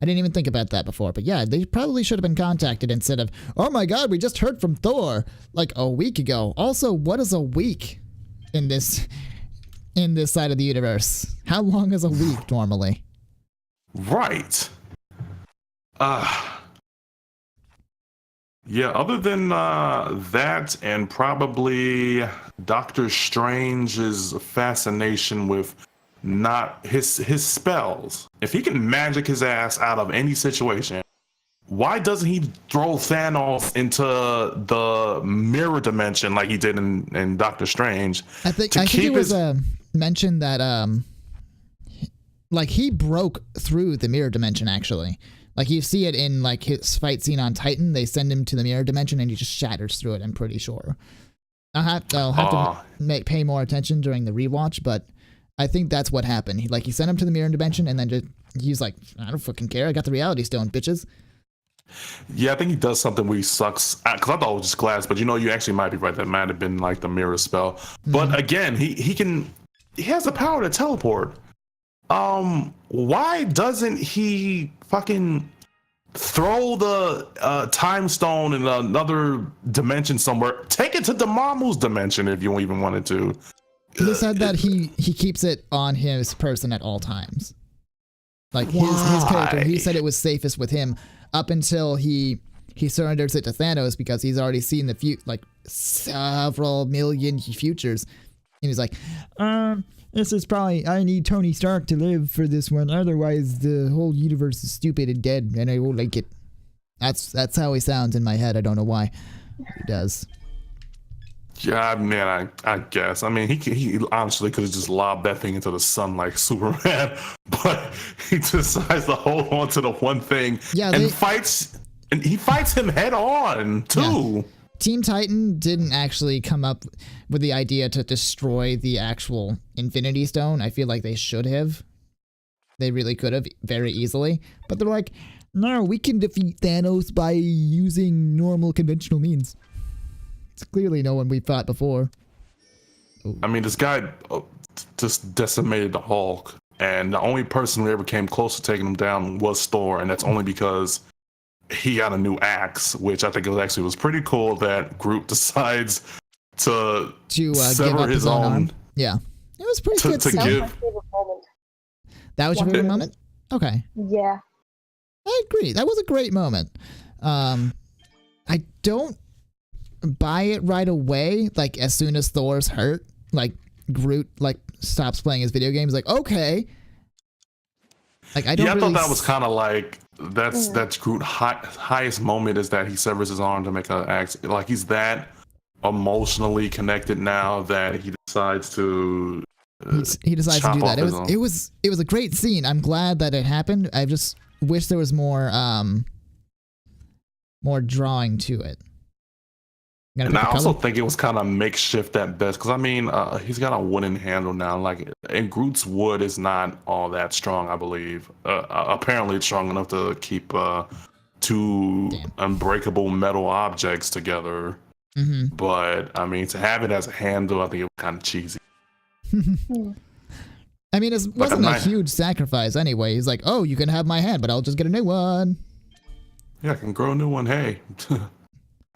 I didn't even think about that before. But yeah, they probably should have been contacted instead of, oh my God, we just heard from Thor like a week ago. Also, what is a week in this side of the universe? How long is a week normally? Right. Yeah, other than that, and probably Doctor Strange's fascination with not his spells. If he can magic his ass out of any situation, why doesn't he throw Thanos into the mirror dimension like he did in Doctor Strange? I think it was mentioned that like he broke through the mirror dimension actually. Like you see it in like his fight scene on Titan, they send him to the mirror dimension and he just shatters through it. I'm pretty sure. I'll have to pay more attention during the rewatch, but I think that's what happened. He sent him to the mirror dimension and then he's like, I don't fucking care. I got the Reality Stone, bitches. Yeah, I think he does something where he sucks. Because I thought it was just glass, but you actually might be right. That might have been like the mirror spell. Mm-hmm. But again, he has the power to teleport. Why doesn't he fucking throw the time stone in another dimension somewhere? Take it to Dormammu's dimension if you even wanted to. He said that he keeps it on his person at all times. Like his character, he said it was safest with him up until he surrenders it to Thanos because he's already seen the several million futures. And he's like, this is probably, I need Tony Stark to live for this one. Otherwise, the whole universe is stupid and dead, and I won't like it. That's how he sounds in my head. I don't know why. He does. Yeah, man, I guess. I mean, he honestly could have just lobbed that thing into the sun like Superman, but he decides to hold on to the one thing and he fights him head on too. Yeah. Team Titan didn't actually come up with the idea to destroy the actual Infinity Stone. I feel like they should have. They really could have very easily, but they're like, no, we can defeat Thanos by using normal conventional means. It's clearly no one we've fought before. Ooh. I mean, this guy just decimated the Hulk, and the only person who ever came close to taking him down was Thor, and that's only because he got a new axe, which I think was pretty cool that Groot decides to sever his own arm. Yeah, it was pretty good. That was my favorite moment. That was your favorite moment? Okay. Yeah. I agree. That was a great moment. I don't buy it right away. Like as soon as Thor's hurt, like Groot stops playing his video games. Like okay. Like I thought that was kind of like that's Groot's highest moment is that he severs his arm to make an axe. Like he's that emotionally connected now that he decides to. He decides to do that. It was a great scene. I'm glad that it happened. I just wish there was more drawing to it. Gotta And pick I a also color. think it was kind of makeshift at best, because I mean, he's got a wooden handle now. Like, and Groot's wood is not all that strong, I believe. Apparently, it's strong enough to keep two Damn. unbreakable metal objects together. Mm-hmm. But I mean, to have it as a handle, I think it was kind of cheesy. I mean, it wasn't a huge sacrifice anyway. He's like, oh, you can have my hand, but I'll just get a new one. Yeah, I can grow a new one. Hey.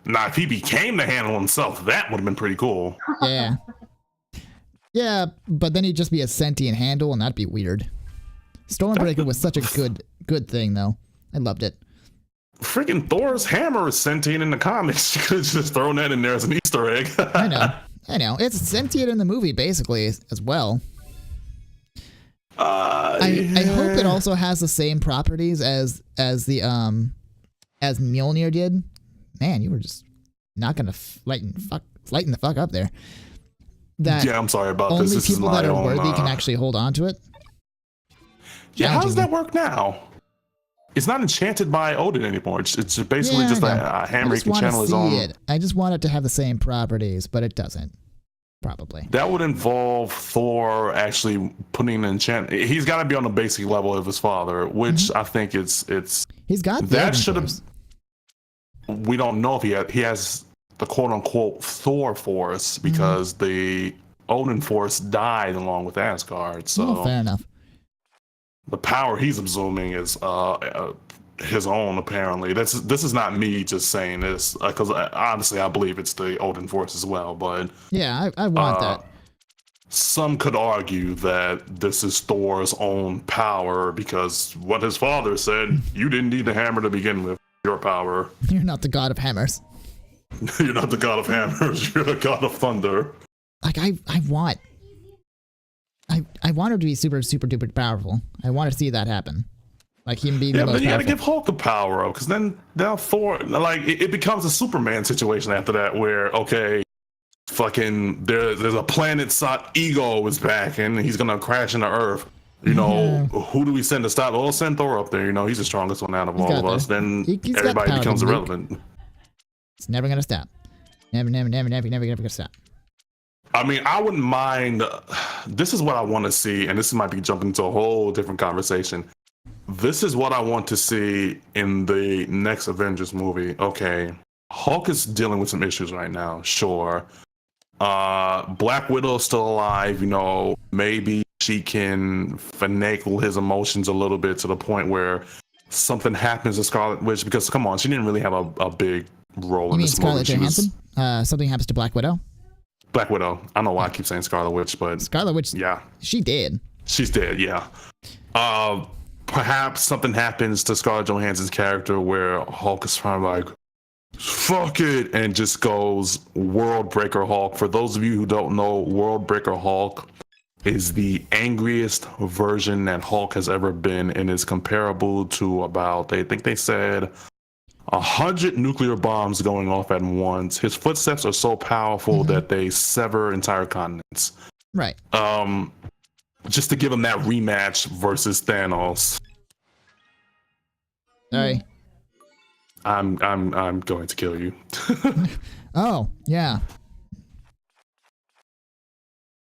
Now, if he became the handle himself, that would have been pretty cool. Yeah. Yeah, but then he'd just be a sentient handle, and that'd be weird. Stormbreaker was such a good thing, though. I loved it. Freaking Thor's hammer is sentient in the comics. You could have just thrown that in there as an Easter egg. I know. It's sentient in the movie, basically, as well. I hope it also has the same properties as Mjolnir did. Man, you were just not gonna lighten the fuck up there. That yeah, I'm sorry about only this. This people is my that are own, worthy can actually hold on to it. Yeah, how does that work now? It's not enchanted by Odin anymore. It's basically just a hammer he can channel his own. I just want it to have the same properties, but it doesn't. Probably. That would involve Thor actually putting an enchant. He's got to be on the basic level of his father, which I think it's. He's got that should have. We don't know if he has the quote unquote Thor force, because the Odin force died along with Asgard. So fair enough. The power he's absorbing is his own, apparently. This is not me just saying this, because honestly I believe it's the Odin force as well. But yeah, I want that. Some could argue that this is Thor's own power, because what his father said, you didn't need the hammer to begin with. Your power. You're not the god of hammers. You're not the god of hammers. You're the god of thunder. Like I want her to be super duper powerful. I want to see that happen. Like him being the most then you powerful. gotta give Hulk the power up, because then now Thor, like it becomes a Superman situation after that, where okay, fucking there's a planet Ego is back and he's gonna crash into Earth. You know, who do we send to stop? Well, send Thor up there. You know, he's the strongest one out of all of us. Then everybody becomes irrelevant. It's never gonna stop. Never gonna stop. I mean, I wouldn't mind. This is what I want to see, and this might be jumping into a whole different conversation. This is what I want to see in the next Avengers movie. Okay, Hulk is dealing with some issues right now. Sure. Black Widow's still alive. You know, maybe she can finagle his emotions a little bit to the point where something happens to Scarlet Witch, because come on, she didn't really have a big role in this movie. Scarlett Johansson? Something happens to Black Widow? Black Widow. I don't know why I keep saying Scarlet Witch, but Scarlet Witch. Yeah, she did. She's dead. Yeah. Perhaps something happens to Scarlett Johansson's character where Hulk is trying to like, fuck it, and just goes World Breaker Hulk. For those of you who don't know, World Breaker Hulk is the angriest version that Hulk has ever been, and is comparable to about, I think they said, 100 nuclear bombs going off at once. His footsteps are so powerful that they sever entire continents. Right. Just to give him that rematch versus Thanos. Sorry. I'm going to kill you. Oh, yeah.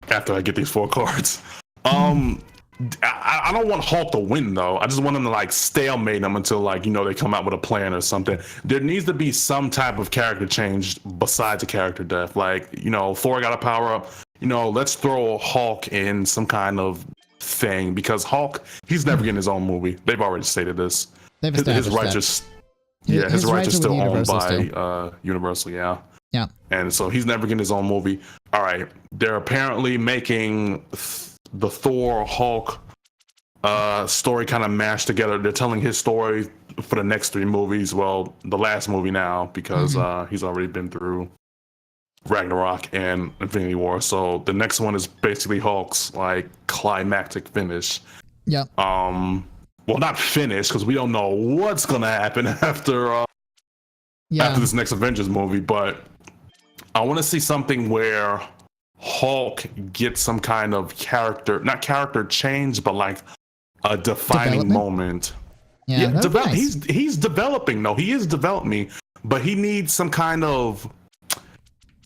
After I get these 4 cards. I don't want Hulk to win though. I just want him to like stalemate them until like, you know, they come out with a plan or something. There needs to be some type of character change besides a character death. Like, you know, Thor got a power up. You know, let's throw Hulk in some kind of thing, because Hulk, he's never getting his own movie. They've already stated this. His rights his rights are still owned by Universal. Yeah. Yeah. And so he's never getting his own movie. All right. They're apparently making the Thor Hulk story kind of mashed together. They're telling his story for the next 3 movies. Well, the last movie now, because he's already been through Ragnarok and Infinity War. So the next one is basically Hulk's like climactic finish. Yep. Well, not finish, because we don't know what's gonna happen after this next Avengers movie. But I want to see something where Hulk gets some kind of not character change, but like a defining moment. Yeah, nice. He's developing though. He is developing, but he needs some kind of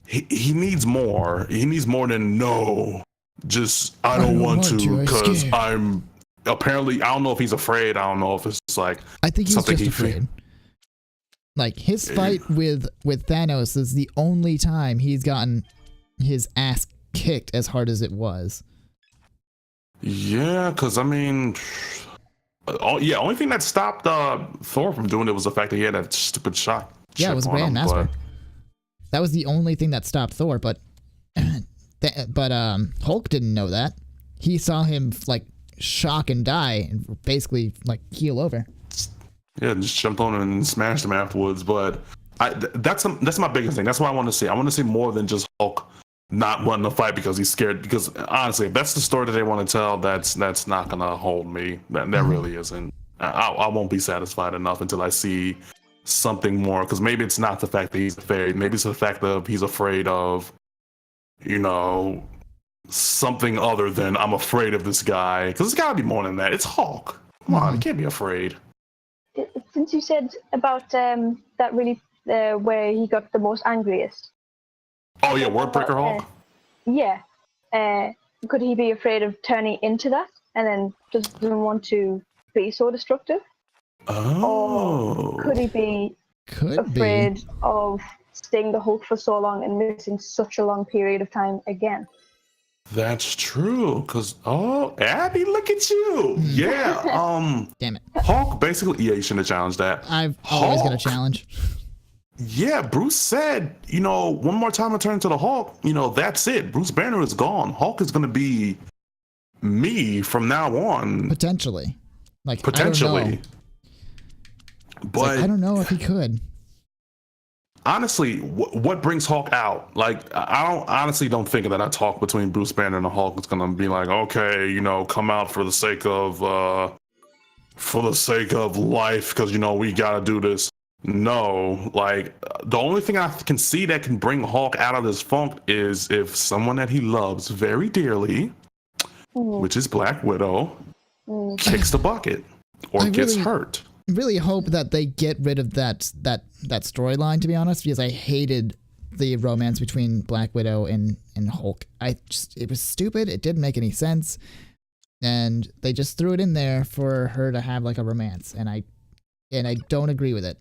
he needs more. He needs more than no. Just I don't want to because I'm apparently I don't know if he's afraid. I don't know if it's just like I think he's something just afraid. Like his fight with Thanos is the only time he's gotten his ass kicked as hard as it was. Yeah, because I mean, only thing that stopped Thor from doing it was the fact that he had that stupid shot. Yeah, it was Grandmaster. That was the only thing that stopped Thor, but Hulk didn't know that. He saw him like shock and die and basically like keel over. Yeah, just jumped on him and smashed him afterwards. But that's my biggest thing. That's what I want to see. I want to see more than just Hulk not wanting to fight because he's scared. Because honestly, if that's the story that they want to tell, that's not gonna hold me. That really isn't. I won't be satisfied enough until I see something more. Because maybe it's not the fact that he's afraid. Maybe it's the fact that he's afraid of, something other than I'm afraid of this guy. Because it's gotta be more than that. It's Hulk. Come on, you can't be afraid. Since you said about that really where he got the most angriest. Oh yeah, Wordbreaker Hulk? Yeah. Could he be afraid of turning into that and then just doesn't want to be so destructive? Oh. Or could he be afraid of staying the Hulk for so long and missing such a long period of time again? That's true, because Abby, look at you. Yeah. Damn it. Hulk basically, yeah, you shouldn't have challenged that. I've always got a challenge. Yeah, Bruce said, one more time I turn to the Hulk, that's it. Bruce Banner is gone. Hulk is gonna be me from now on. Potentially. Potentially. I don't know. But I don't know if he could. Honestly, what brings Hulk out? Like, I honestly don't think that talk between Bruce Banner and the Hulk is gonna be like, okay, come out for the sake of life, because we gotta do this. No, like the only thing I can see that can bring Hulk out of this funk is if someone that he loves very dearly, which is Black Widow, kicks the bucket or gets hurt. Really hope that they get rid of that storyline, to be honest, because I hated the romance between Black Widow and Hulk. It was stupid. It didn't make any sense, and they just threw it in there for her to have like a romance, and I don't agree with it.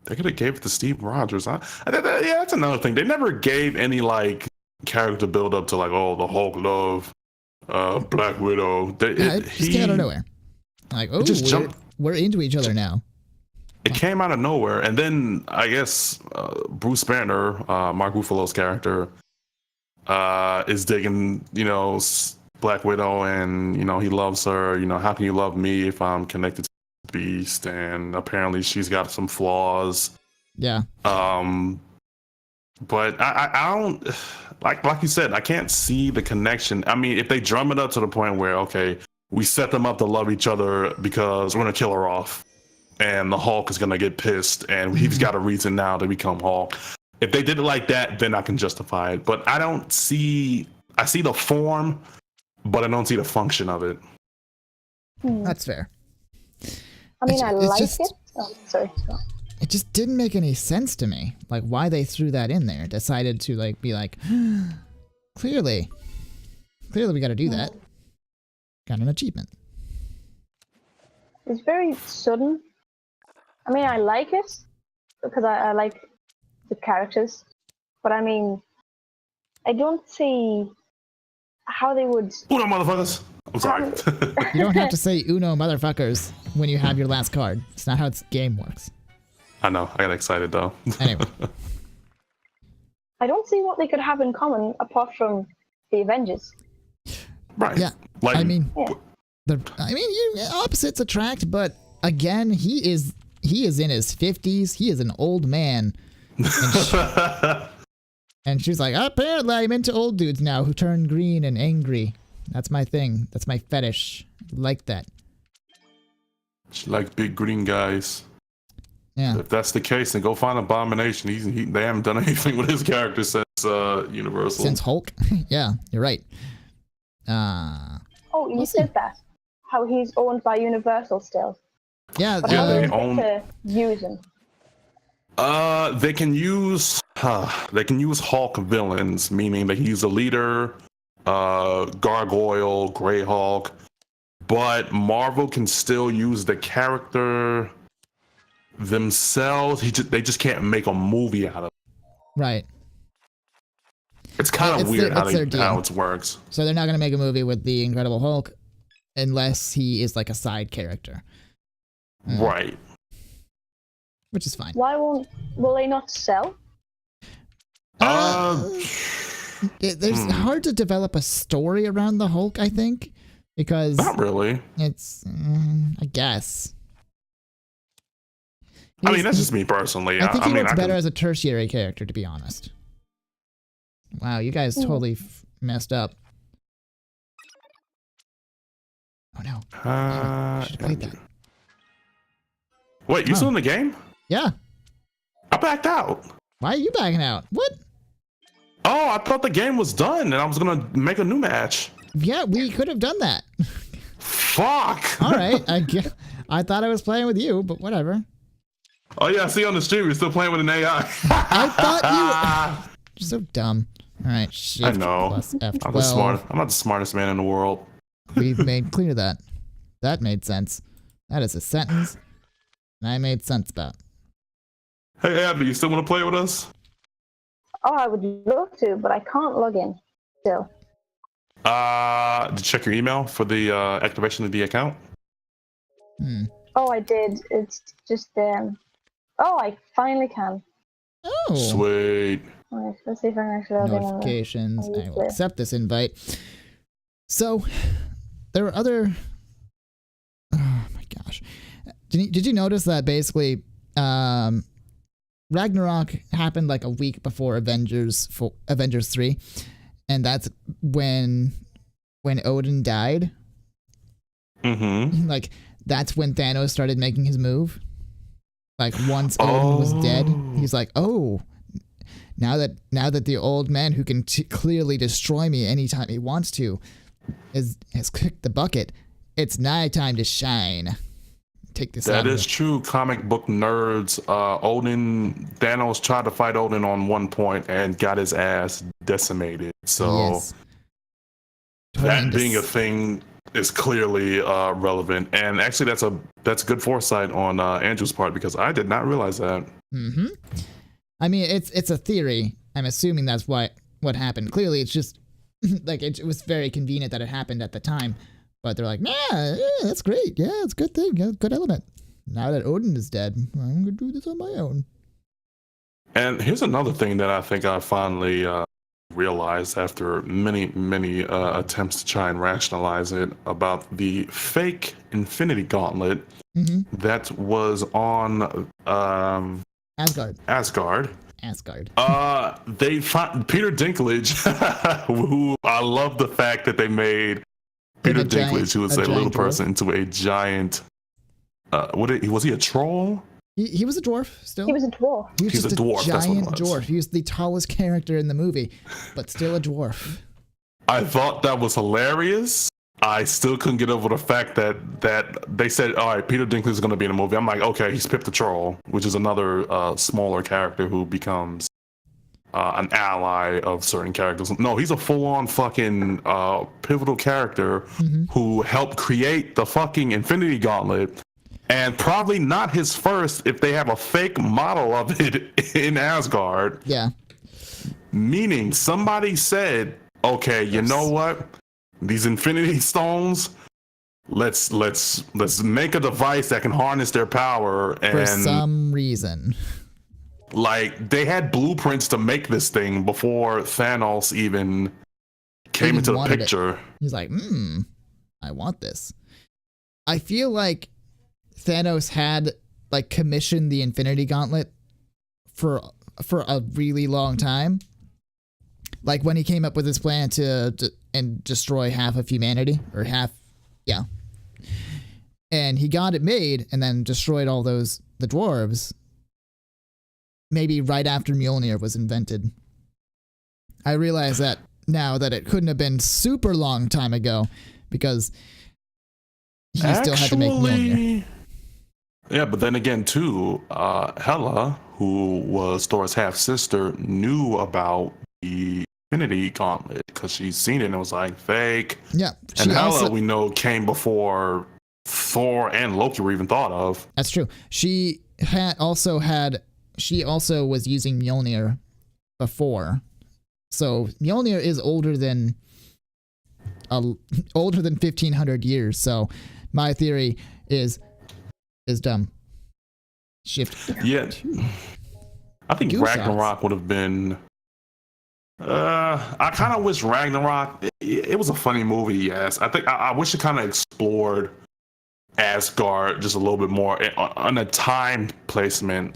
They could have gave it to Steve Rogers. Yeah, that's another thing. They never gave any like character build up to like, the Hulk love Black Widow. It just came out of nowhere. Like, we're into each other now. It came out of nowhere, and then I guess Bruce Banner, Mark Ruffalo's character, is digging, Black Widow, and he loves her. How can you love me if I'm connected to the Beast? And apparently she's got some flaws. Yeah. But I don't like you said. I can't see the connection. I mean, if they drum it up to the point where we set them up to love each other because we're gonna kill her off, and the Hulk is gonna get pissed, and he's got a reason now to become Hulk. If they did it like that, then I can justify it. But I don't see. I see the form, but I don't see the function of it. That's fair. I mean, I like it. Oh, sorry. It just didn't make any sense to me. Like why they threw that in there. Decided to be like, clearly we got to do that. Got an achievement. It's very sudden. I mean, I like it because I like the characters, but I mean, I don't see how they would. Uno motherfuckers. I'm sorry. You don't have to say Uno motherfuckers when you have your last card. It's not how this game works. I know. I got excited though. Anyway. I don't see what they could have in common apart from the Avengers. Right. Yeah. Like, I mean, opposites attract, but again, he is in his 50s. He is an old man. And she's like, apparently I'm into old dudes now who turn green and angry. That's my thing. That's my fetish. Like that. She likes big green guys. Yeah. If that's the case, then go find Abomination. They haven't done anything with his character since Universal. Since Hulk? Yeah, you're right. You said that. How he's owned by Universal still. Yeah, they own. To use him. They can use they can use Hulk villains, meaning they can use a leader, Gargoyle, Grey Hulk, but Marvel can still use the character themselves. They just can't make a movie out of it. Right. It's kind of weird how it works. So they're not going to make a movie with the Incredible Hulk unless he is like a side character. Right. Which is fine. Will they not sell? There's hard to develop a story around the Hulk, I think, because not really. It's, I guess. I mean, that's just me personally. I think he works better as a tertiary character, to be honest. Wow, you guys totally messed up. Oh no! I should have played that. Wait, you still in the game? Yeah. I backed out. Why are you backing out? What? Oh, I thought the game was done and I was gonna make a new match. Yeah, we could have done that. Fuck. All right, I thought I was playing with you, but whatever. Oh yeah, I see on the stream you're still playing with an AI. I thought you're so dumb. All right, Shift I know. plus F12. I'm not the smartest man in the world. We've made clear that. That made sense. That is a sentence, and I made sense about. Hey Abby, you still want to play with us? Oh, I would love to, but I can't log in still. Did you check your email for the activation of the account? Oh, I did. It's just Oh, I finally can. Oh. Sweet. Right, let's see if I can actually log in. Notifications. I will accept this invite. So, there are other. Oh my gosh! Did you notice that basically, Ragnarok happened like a week before Avengers 3, and that's when Odin died. Mm-hmm. Like that's when Thanos started making his move. Like once Odin was dead, he's like, oh. Now that the old man who can clearly destroy me anytime he wants to has kicked the bucket, it's now time to shine. Take this. That is true. Comic book nerds. Thanos tried to fight Odin on one point and got his ass decimated. So yes. That being a thing is clearly relevant. And actually, that's good foresight on Andrew's part because I did not realize that. Mm-hmm. I mean, it's a theory. I'm assuming that's what happened. Clearly, it's just like it was very convenient that it happened at the time. But they're like, yeah, that's great. Yeah, it's a good thing. Yeah, good element. Now that Odin is dead, I'm gonna do this on my own. And here's another thing that I think I finally realized after many attempts to try and rationalize it about the fake Infinity Gauntlet that was on Asgard. They found Peter Dinklage, who I love the fact that they made Peter Dinklage, who is a little person, into a giant. Was he a troll? He was a dwarf still. He was a dwarf. He's a dwarf. Giant dwarf. He was the tallest character in the movie, but still a dwarf. I thought that was hilarious. I still couldn't get over the fact that they said, all right, Peter Dinklage is going to be in the movie. I'm like, okay, he's Pip the Troll, which is another smaller character who becomes an ally of certain characters. No, he's a full-on fucking pivotal character who helped create the fucking Infinity Gauntlet, and probably not his first if they have a fake model of it in Asgard. Yeah. Meaning somebody said, okay, you know what? These Infinity Stones, let's make a device that can harness their power. And for some reason, like they had blueprints to make this thing before Thanos even came into the picture. He's like, I want this. I feel like Thanos had like commissioned the Infinity Gauntlet for a really long time. Like when he came up with his plan to and destroy half of humanity, or half, yeah. And he got it made and then destroyed all the dwarves. Maybe right after Mjolnir was invented. I realize that now that it couldn't have been super long time ago because he still had to make Mjolnir. Yeah, but then again, too, Hela, who was Thor's half sister, knew about the Infinity Gauntlet because she's seen it and it was like fake. Yeah, And Hela, we know, came before Thor and Loki were even thought of. That's true. She also was using Mjolnir before, so Mjolnir is older than 1,500 years. So my theory is dumb. Shift. Yeah, I think Goose Ragnarok would have been. I kind of wish Ragnarok. It was a funny movie, yes. I think I wish it kind of explored Asgard just a little bit more on a time placement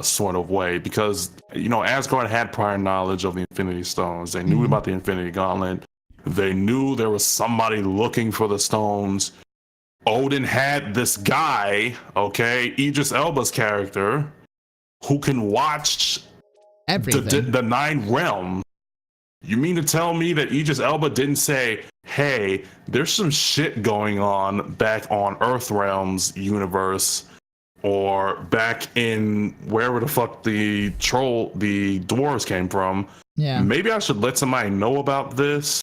sort of way, because Asgard had prior knowledge of the Infinity Stones. They knew about the Infinity Gauntlet. They knew there was somebody looking for the stones. Odin had this guy, okay, Idris Elba's character, who can watch everything. The 9 realms. You mean to tell me that Idris Elba didn't say, hey, there's some shit going on back on Earth Realms universe, or back in wherever the fuck the dwarves came from. Yeah. Maybe I should let somebody know about this.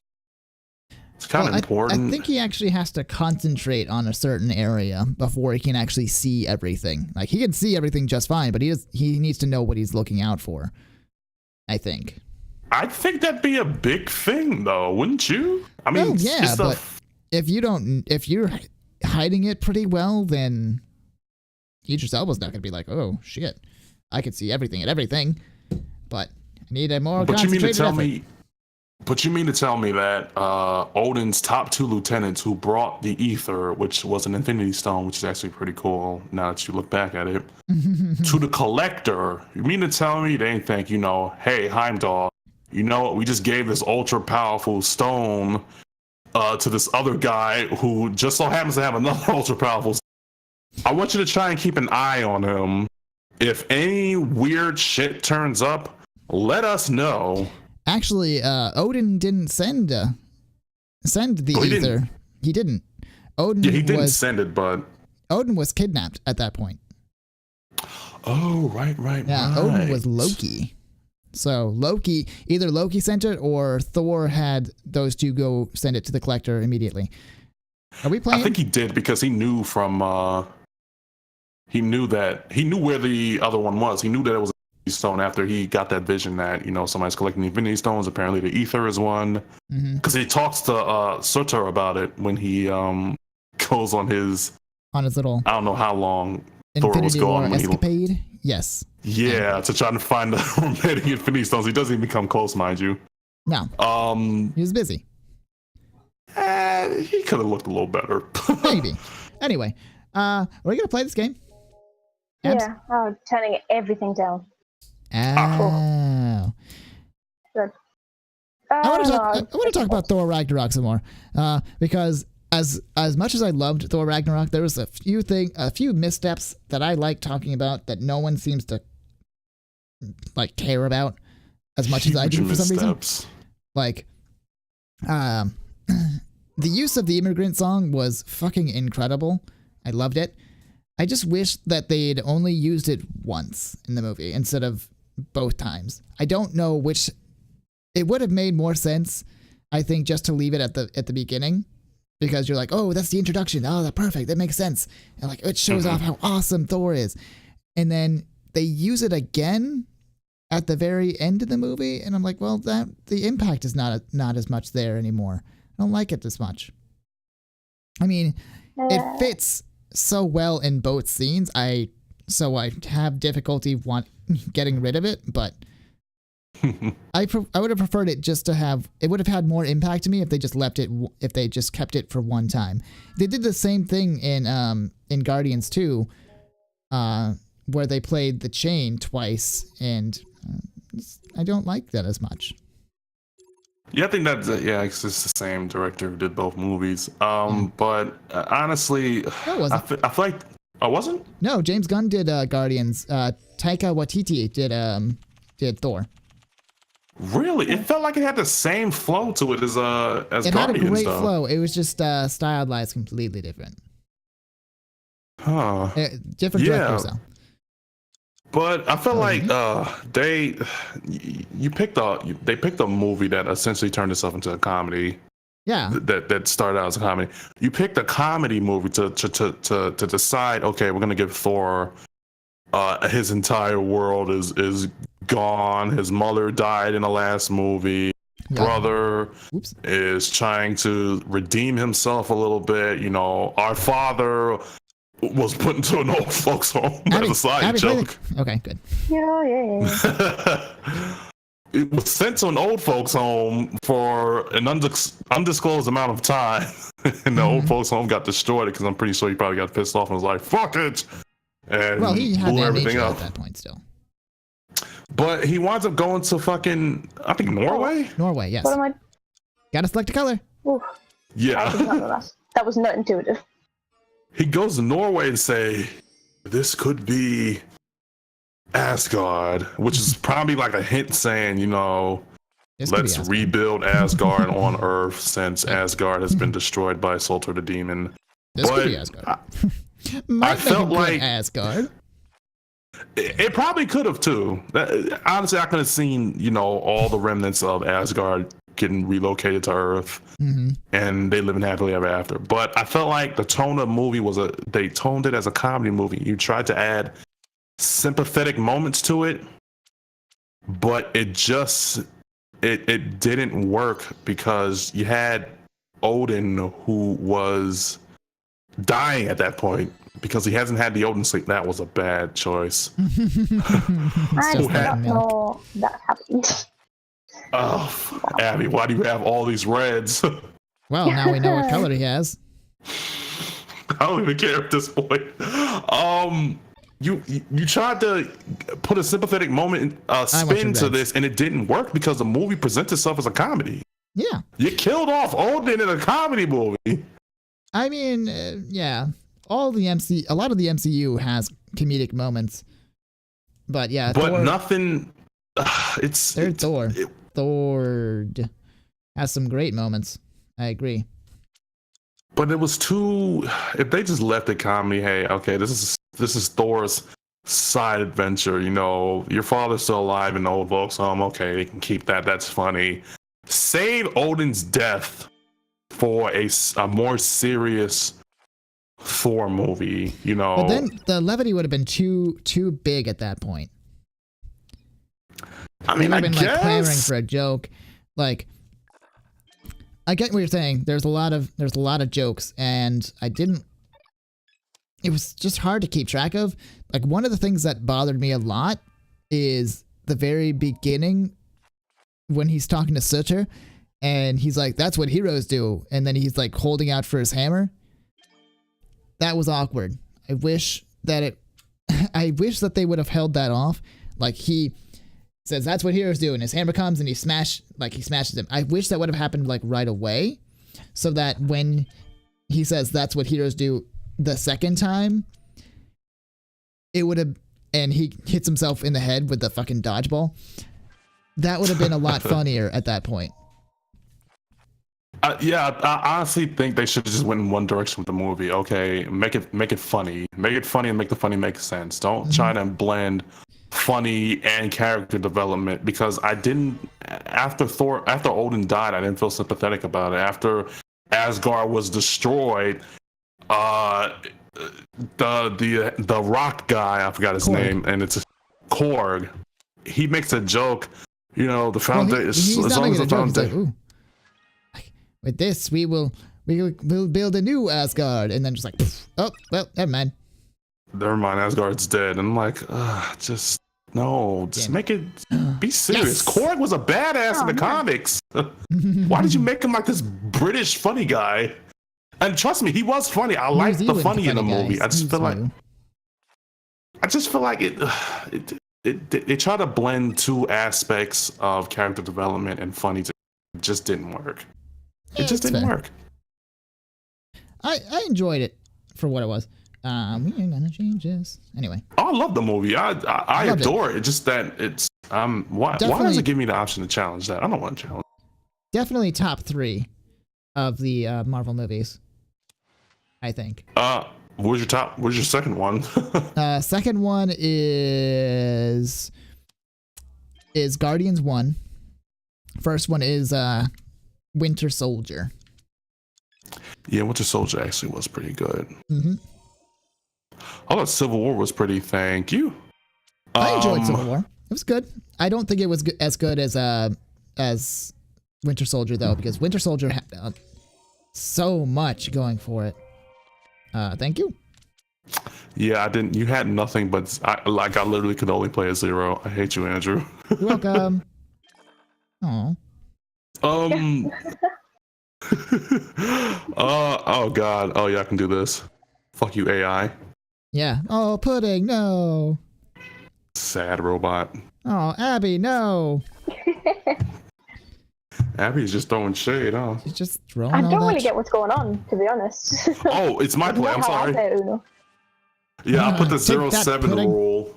It's kind of important. I think he actually has to concentrate on a certain area before he can actually see everything. Like, he can see everything just fine, but he needs to know what he's looking out for, I think. I think that'd be a big thing, though, wouldn't you? I mean, yeah, but if you're hiding it pretty well, then Idris Elba's not gonna be like, oh shit, I can see everything and everything, but I need a more concentrated effort. But you mean to tell me that Odin's top 2 lieutenants who brought the Ether, which was an Infinity Stone, which is actually pretty cool now that you look back at it, to the Collector, you mean to tell me they ain't think, hey, Heimdall, we just gave this ultra powerful stone to this other guy who just so happens to have another ultra powerful stone. I want you to try and keep an eye on him. If any weird shit turns up, let us know. Actually, Odin didn't send the Ether. He didn't. Odin he didn't send it, but Odin was kidnapped at that point. Oh, right. Yeah, Odin was Loki. So either Loki sent it or Thor had those two go send it to the Collector immediately. Are we playing? I think he did, because he knew he knew where the other one was. He knew that it was a stone after he got that vision that, somebody's collecting the Infinity Stones. Apparently the Ether is one. Because he talks to Surtur about it when he goes on his little, I don't know how long Thor was gone. Escapade? Yes. Yeah, to try to find the remaining Infinity Stones. He doesn't even come close, mind you. No. He was busy. He could have looked a little better. Maybe. Anyway, are we going to play this game? Yeah, turning everything down. Oh. Good. I want to talk about Thor Ragnarok some more, because as much as I loved Thor Ragnarok, there was a few missteps that I like talking about that no one seems to care about as much as I do for some reason. Like, the use of the immigrant song was fucking incredible. I loved it. I just wish that they'd only used it once in the movie instead of both times. I don't know which. It would have made more sense, I think, just to leave it at the beginning, because you're like, oh, that's the introduction. Oh, that's perfect. That makes sense. And it shows off how awesome Thor is. And then they use it again at the very end of the movie, and I'm like, well, the impact is not as much there anymore. I don't like it this much. I mean, it fits so well in both scenes. So I have difficulty getting rid of it, but I would have preferred it just to have. It would have had more impact to me if they just kept it for one time. They did the same thing in Guardians 2, where they played the chain twice, and I don't like that as much. Yeah, I think that's it's just the same director who did both movies. But honestly, I feel like I wasn't. No, James Gunn did Guardians. Taika Waititi did Thor. Really, it felt like it had the same flow to it as Guardians. It had a great flow. It was just stylized completely different. Huh. Different directors though. But I feel like they picked a movie that essentially turned itself into a comedy. Yeah. That started out as a comedy. You picked a comedy movie to decide, okay, we're gonna give Thor his entire world is gone. His mother died in the last movie. Yeah. Brother is trying to redeem himself a little bit. You know, our father was put into an old folks home as a side joke. Okay, good. Yeah. It was sent to an old folks home for an undisclosed amount of time, and the old folks home got destroyed because I'm pretty sure he probably got pissed off and was like, "Fuck it," and he had blew everything up at that point still. But he winds up going to fucking, I think, Norway. Norway, yes. What am I? Gotta select a color. Ooh, Yeah. I did not know that. That was not intuitive. He goes to Norway and say, "This could be Asgard," which is probably like a hint saying, you know, let's rebuild Asgard on Earth since Asgard has been destroyed by Sultor the Demon. This could be Asgard. I felt like Asgard. It probably could have too. Honestly, I could have seen, you know, all the remnants of Asgard getting relocated to Earth, and they living happily ever after. But I felt like the tone of the movie they toned it as a comedy movie. You tried to add sympathetic moments to it, but it didn't work because you had Odin, who was dying at that point because he hasn't had the Odin sleep. That was a bad choice. I did not know that happened. Oh, Abby, why do you have all these reds? Well, now we know what color he has. I don't even care at this point. You tried to put a sympathetic moment spin to this, and it didn't work because the movie presents itself as a comedy. Yeah. You killed off Odin in a comedy movie. I mean, yeah. A lot of the MCU has comedic moments. But yeah, but Thor, nothing. Thor. Thor has some great moments. I agree. But it was too. If they just left it comedy, hey, okay, this is Thor's side adventure. You know, your father's still alive in the old folks' home. Okay, they can keep that. That's funny. Save Odin's death for a more serious Thor movie. You know, but then the levity would have been too big at that point. I mean, I been guess like clamoring for a joke. Like, I get what you're saying. There's a lot of jokes, and it was just hard to keep track of. Like, one of the things that bothered me a lot is the very beginning when he's talking to Sutter, and he's like, "That's what heroes do," and then he's like holding out for his hammer. That was awkward. I wish that they would have held that off. Like, he says, "That's what heroes do," and his hammer comes and he smashes him. I wish that would have happened like right away, so that when he says "that's what heroes do" the second time, it would have, and he hits himself in the head with the fucking dodgeball. That would have been a lot funnier at that point. Yeah, I honestly think they should have just went in one direction with the movie. Okay, make it funny, and make the funny make sense. Don't try to blend funny and character development, because I didn't. After Odin died, I didn't feel sympathetic about it. After Asgard was destroyed, the rock guy, I forgot his name, and it's Korg. He makes a joke. You know, the foundation. As long as the foundation. Like, with this, we'll build a new Asgard, and then just like, oh well, never mind. Never mind, Asgard's dead. And I'm like, just make it be serious. Yes. Korg was a badass in the comics. Why did you make him like this British funny guy? And trust me, he was funny. I liked the funny in the movie. I just feel like they try to blend two aspects of character development and funny. It just didn't work. It just didn't work. I enjoyed it for what it was. We ain't gonna change this. Anyway. I love the movie. I adore it. It's just that it's why does it give me the option to challenge that? I don't want to challenge. Definitely top 3 of the Marvel movies, I think. Where's your second one? Second one is Guardians 1. First one is Winter Soldier. Yeah, Winter Soldier actually was pretty good. Mm-hmm. I thought Civil War was pretty. Thank you. I enjoyed Civil War. It was good. I don't think it was as good as Winter Soldier though, because Winter Soldier had so much going for it. Thank you. Yeah, I didn't. You had nothing, but I literally could only play a 0. I hate you, Andrew. You're welcome. Oh. Oh God. Oh yeah, I can do this. Fuck you, AI. Yeah. Oh, pudding. No. Sad robot. Oh, Abby. No. Abby's just throwing shade, huh? She's just throwing. I all don't that really get what's going on, to be honest. Oh, it's my play. I'm Not how I sorry. play Uno. Yeah, I put the Take that, 0-7 pudding. rule.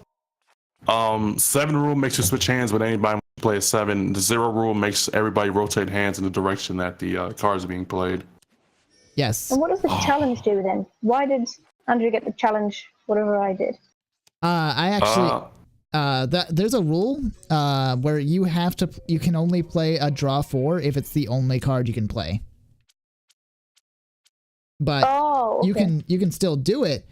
7 rule makes you switch hands with anybody who plays 7. The 0 rule makes everybody rotate hands in the direction that the cards are being played. Yes. And what does the challenge do then? Why did Andrew get the challenge, whatever I did? I actually there's a rule where you can only play a draw 4 if it's the only card you can play. But Oh, okay. you can still do it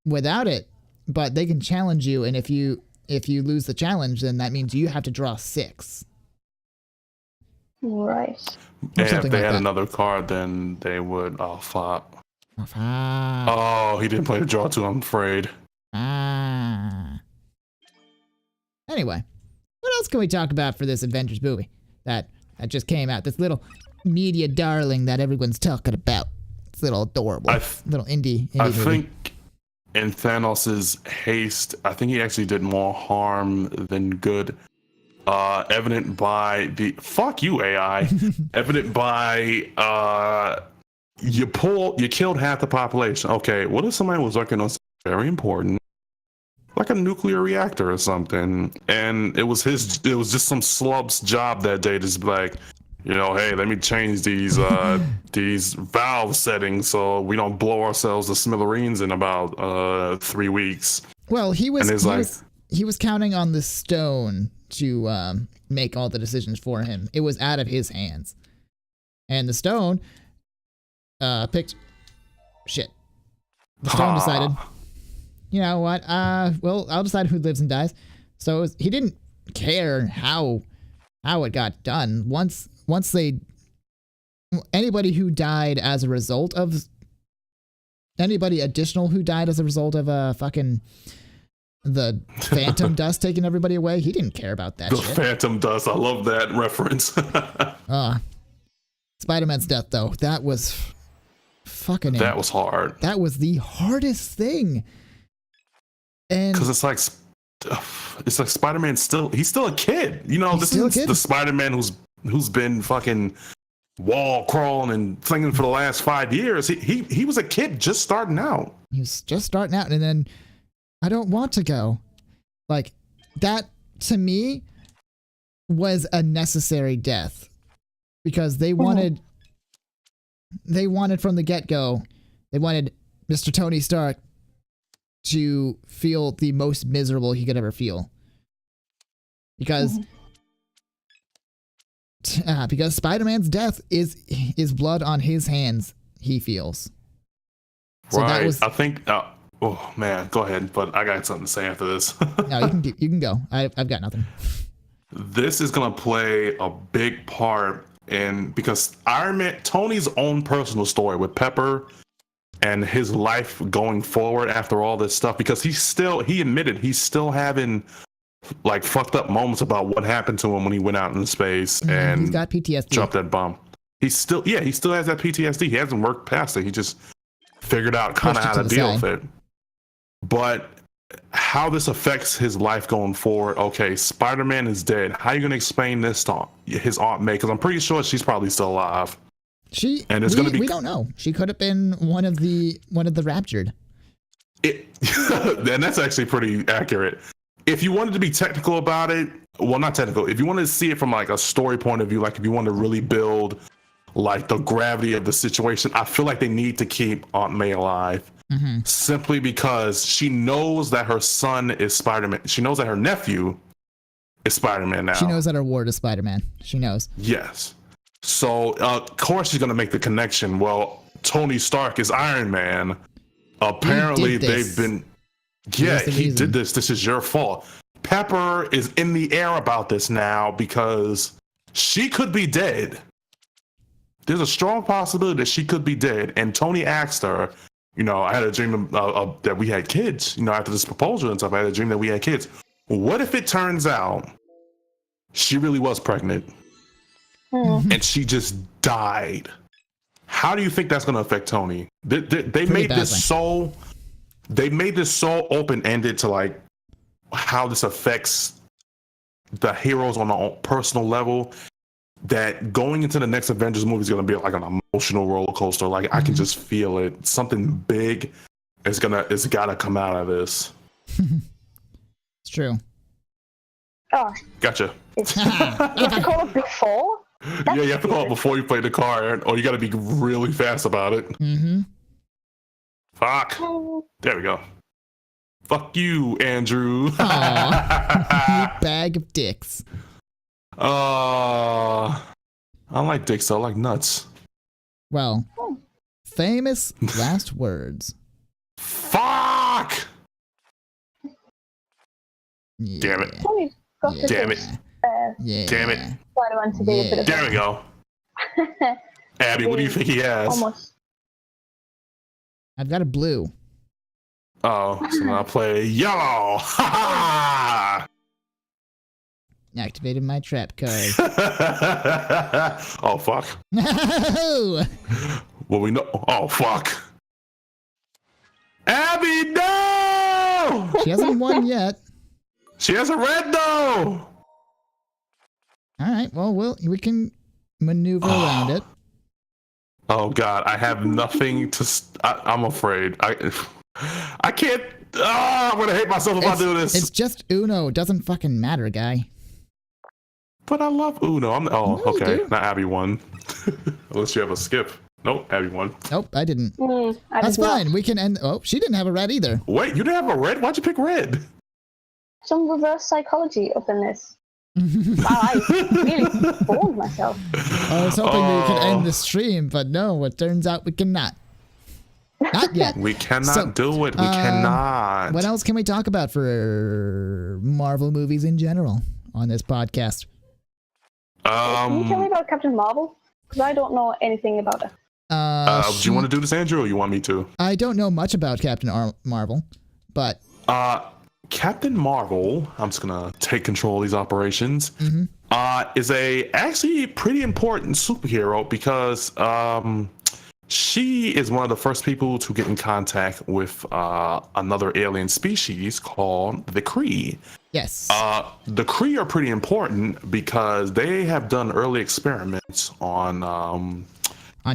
without it, but they can challenge you, and if you lose the challenge, then that means you have to draw 6. Right. And if something they like had that. another card, then they would. Oh fuck. Ah. Oh, he didn't play the draw 2. I'm afraid. Ah. Anyway, what else can we talk about for this Avengers movie that just came out? This little media darling that everyone's talking about. It's little adorable. Little indie I movie. think in Thanos' haste, I think he actually did more harm than good. Evident by the fuck you AI. Evident by you killed half the population. Okay, what if somebody was working on something very important, like a nuclear reactor or something, and it was just some slub's job that day to just be like, hey, let me change these valve settings so we don't blow ourselves to smithereens in about 3 weeks. Well, he was counting on the stone to make all the decisions for him. It was out of his hands, and the stone picked shit. The stone decided, you know what? Well, I'll decide who lives and dies. So he didn't care how it got done. Once anybody who died as a result of anybody additional who died as a result of the phantom dust taking everybody away, he didn't care about that The shit. phantom dust. I love that reference. Spider-Man's death though, that was fucking that was hard. That was the hardest thing. And because it's like Spider-Man's he's still a kid. This is the Spider-Man who's been fucking wall crawling and flinging for the last 5 years. He was a kid just starting out. He was just starting out, and then I don't want to go. Like, that to me was a necessary death, because they wanted from the get-go, they wanted Mr. Tony Stark to feel the most miserable he could ever feel, because Spider-Man's death is blood on his hands. He feels. So right. That was, I think. Oh man, go ahead. But I got something to say after this. No, you can go. I've got nothing. This is gonna play a big part because Iron Man, Tony's own personal story with Pepper and his life going forward after all this stuff, because he admitted he's still having like fucked up moments about what happened to him when he went out in space and he's got PTSD. Dropped that bomb. He still has that PTSD. He hasn't worked past it. He just figured out kind of how to deal with it. But how this affects his life going forward. Okay, Spider-Man is dead. How are you going to explain this to his Aunt May? Because I'm pretty sure she's probably still alive. We don't know. She could have been one of the raptured. And that's actually pretty accurate. If you wanted to be technical about it, well, not technical. If you wanted to see it from like a story point of view, like if you want to really build like the gravity of the situation, I feel like they need to keep Aunt May alive. simply because she knows that her son is Spider-Man. She knows that her nephew is Spider-Man now. She knows that her ward is Spider-Man. She knows. Yes. So, of course, she's going to make the connection. Well, Tony Stark is Iron Man. Apparently, they've been... Yeah, he did this. This is your fault. Pepper is in the air about this now because she could be dead. There's a strong possibility that she could be dead. And Tony asked her, you know, I had a dream that we had kids. You know, after this proposal and stuff, I had a dream that we had kids. What if it turns out she really was pregnant and she just died? How do you think that's going to affect Tony? They made this so open-ended to like how this affects the heroes on a personal level that going into the next Avengers movie is going to be like an emotional roller coaster. Like I can just feel it. Something big is gotta come out of this. It's true. Oh, Gotcha. you have to call it before? Yeah, you have to call it before you play the card, or you got to be really fast about it. Fuck. There we go. Fuck you, Andrew. Aw, you bag of dicks. I don't like dicks though. I like nuts. Well, famous last words. Fuck! Yeah. Damn it. Yeah. Damn it. Yeah. Damn it. Spider-Man to be a bit of There we go. Abby, what do you think he has? almost. I've got a blue. Oh, so now I'll play yellow. Ha ha! Activated my trap card. Oh, fuck. No! Well, we know. Oh, fuck. Abby, no! She hasn't won yet. She has a red, though. All right. Well, we can maneuver around it. Oh, God. I have nothing to... I'm afraid. I can't... I'm going to hate myself if I do this. It's just Uno. It doesn't fucking matter, guy. But I love Uno. No, Okay. dude. Not Abby won. Unless you have a skip. Nope, Abby won. Nope, I didn't. I That's did not. fine. We can end... Oh, she didn't have a red either. Wait, you didn't have a red? Why'd you pick red? Some reverse psychology up in this. Wow, I really fooled myself. I was hoping we could end the stream, but no, it turns out we cannot. Not yet. We cannot So, do it. We cannot. What else can we talk about for Marvel movies in general on this podcast? Can you tell me about Captain Marvel? Because I don't know anything about it. Do you want to do this, Andrew, or you want me to? I don't know much about Captain Marvel, but... Captain Marvel, I'm just gonna take control of these operations, is actually pretty important superhero because she is one of the first people to get in contact with another alien species called the Kree. Yes. The Kree are pretty important because they have done early experiments on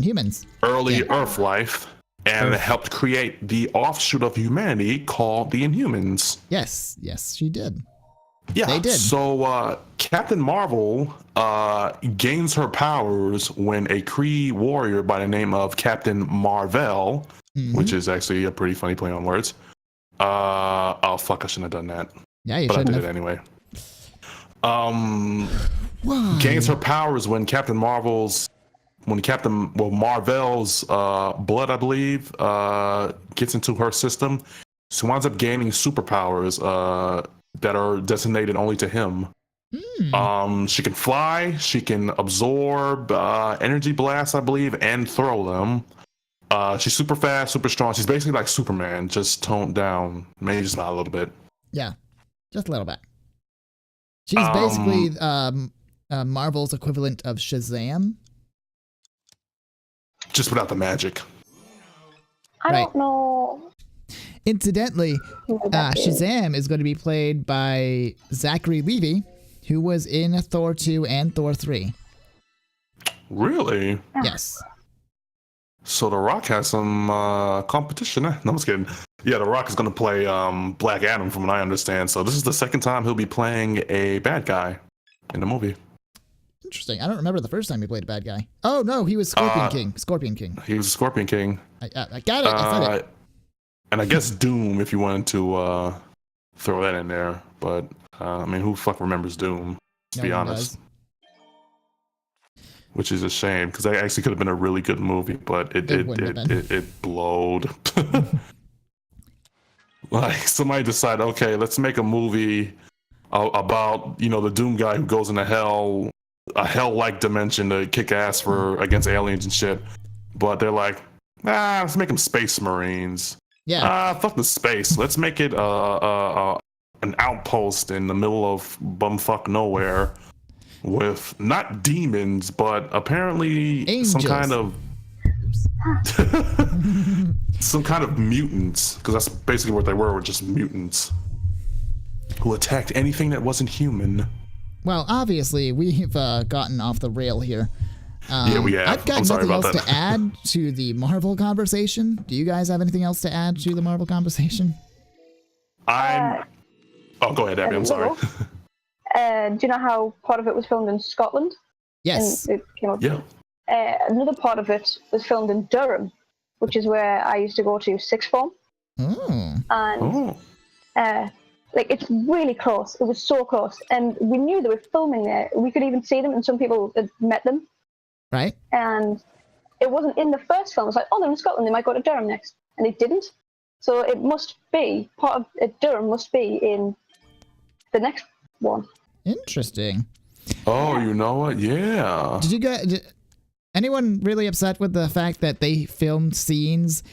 humans. early Earth life. And helped create the offshoot of humanity called the Inhumans. Yes, she did. Yeah, they did. So Captain Marvel gains her powers when a Kree warrior by the name of Captain Marvel, which is actually a pretty funny play on words. Oh fuck! I shouldn't have done that. Yeah, you but I shouldn't did have. it anyway. Why? Gains her powers when Marvel's blood, I believe, gets into her system. She winds up gaining superpowers that are designated only to him. She can fly, she can absorb energy blasts, I believe, and throw them. She's super fast, super strong. She's basically like Superman, just toned down, maybe just not a little bit. Yeah, just a little bit. She's basically Marvel's equivalent of Shazam. Just without the magic. I don't know. Incidentally, Shazam is going to be played by Zachary Levi, who was in Thor 2 and Thor 3. Really? Yes. So The Rock has some competition. No, I'm just kidding. Yeah, The Rock is going to play Black Adam, from what I understand. So this is the second time he'll be playing a bad guy in the movie. Interesting. I don't remember the first time he played a bad guy. Oh, no, he was Scorpion King. Scorpion King. He was Scorpion King. I got it. I said it. And I guess Doom, if you wanted to throw that in there. But I mean, who the fuck remembers Doom? To be honest. Which is a shame, because that actually could have been a really good movie, but it blowed. Like, somebody decided, okay, let's make a movie about, you know, the Doom guy who goes into hell, a hell-like dimension to kick ass against aliens and shit. But they're like, let's make them space marines. Yeah. Fuck the space. Let's make it an outpost in the middle of bumfuck nowhere with not demons, but apparently Angels. some kind of mutants, because that's basically what they were just mutants who attacked anything that wasn't human. Well, obviously, we've gotten off the rail here. Yeah, we have. I've got nothing else to add to the Marvel conversation. Do you guys have anything else to add to the Marvel conversation? Go ahead, Abby. I'm sorry. Do you know how part of it was filmed in Scotland? Yes. And it came up. Yeah. Another part of it was filmed in Durham, which is where I used to go to sixth form. Oh. And like, it's really close. It was so close, and we knew they were filming there. We could even see them, and some people had met them. Right. And it wasn't in the first film. It's like, oh, they're in Scotland. They might go to Durham next, and they didn't. So it must be part of Durham. Must be in the next one. Interesting. Oh, you know what? Yeah. Did you guys? Anyone really upset with the fact that they filmed scenes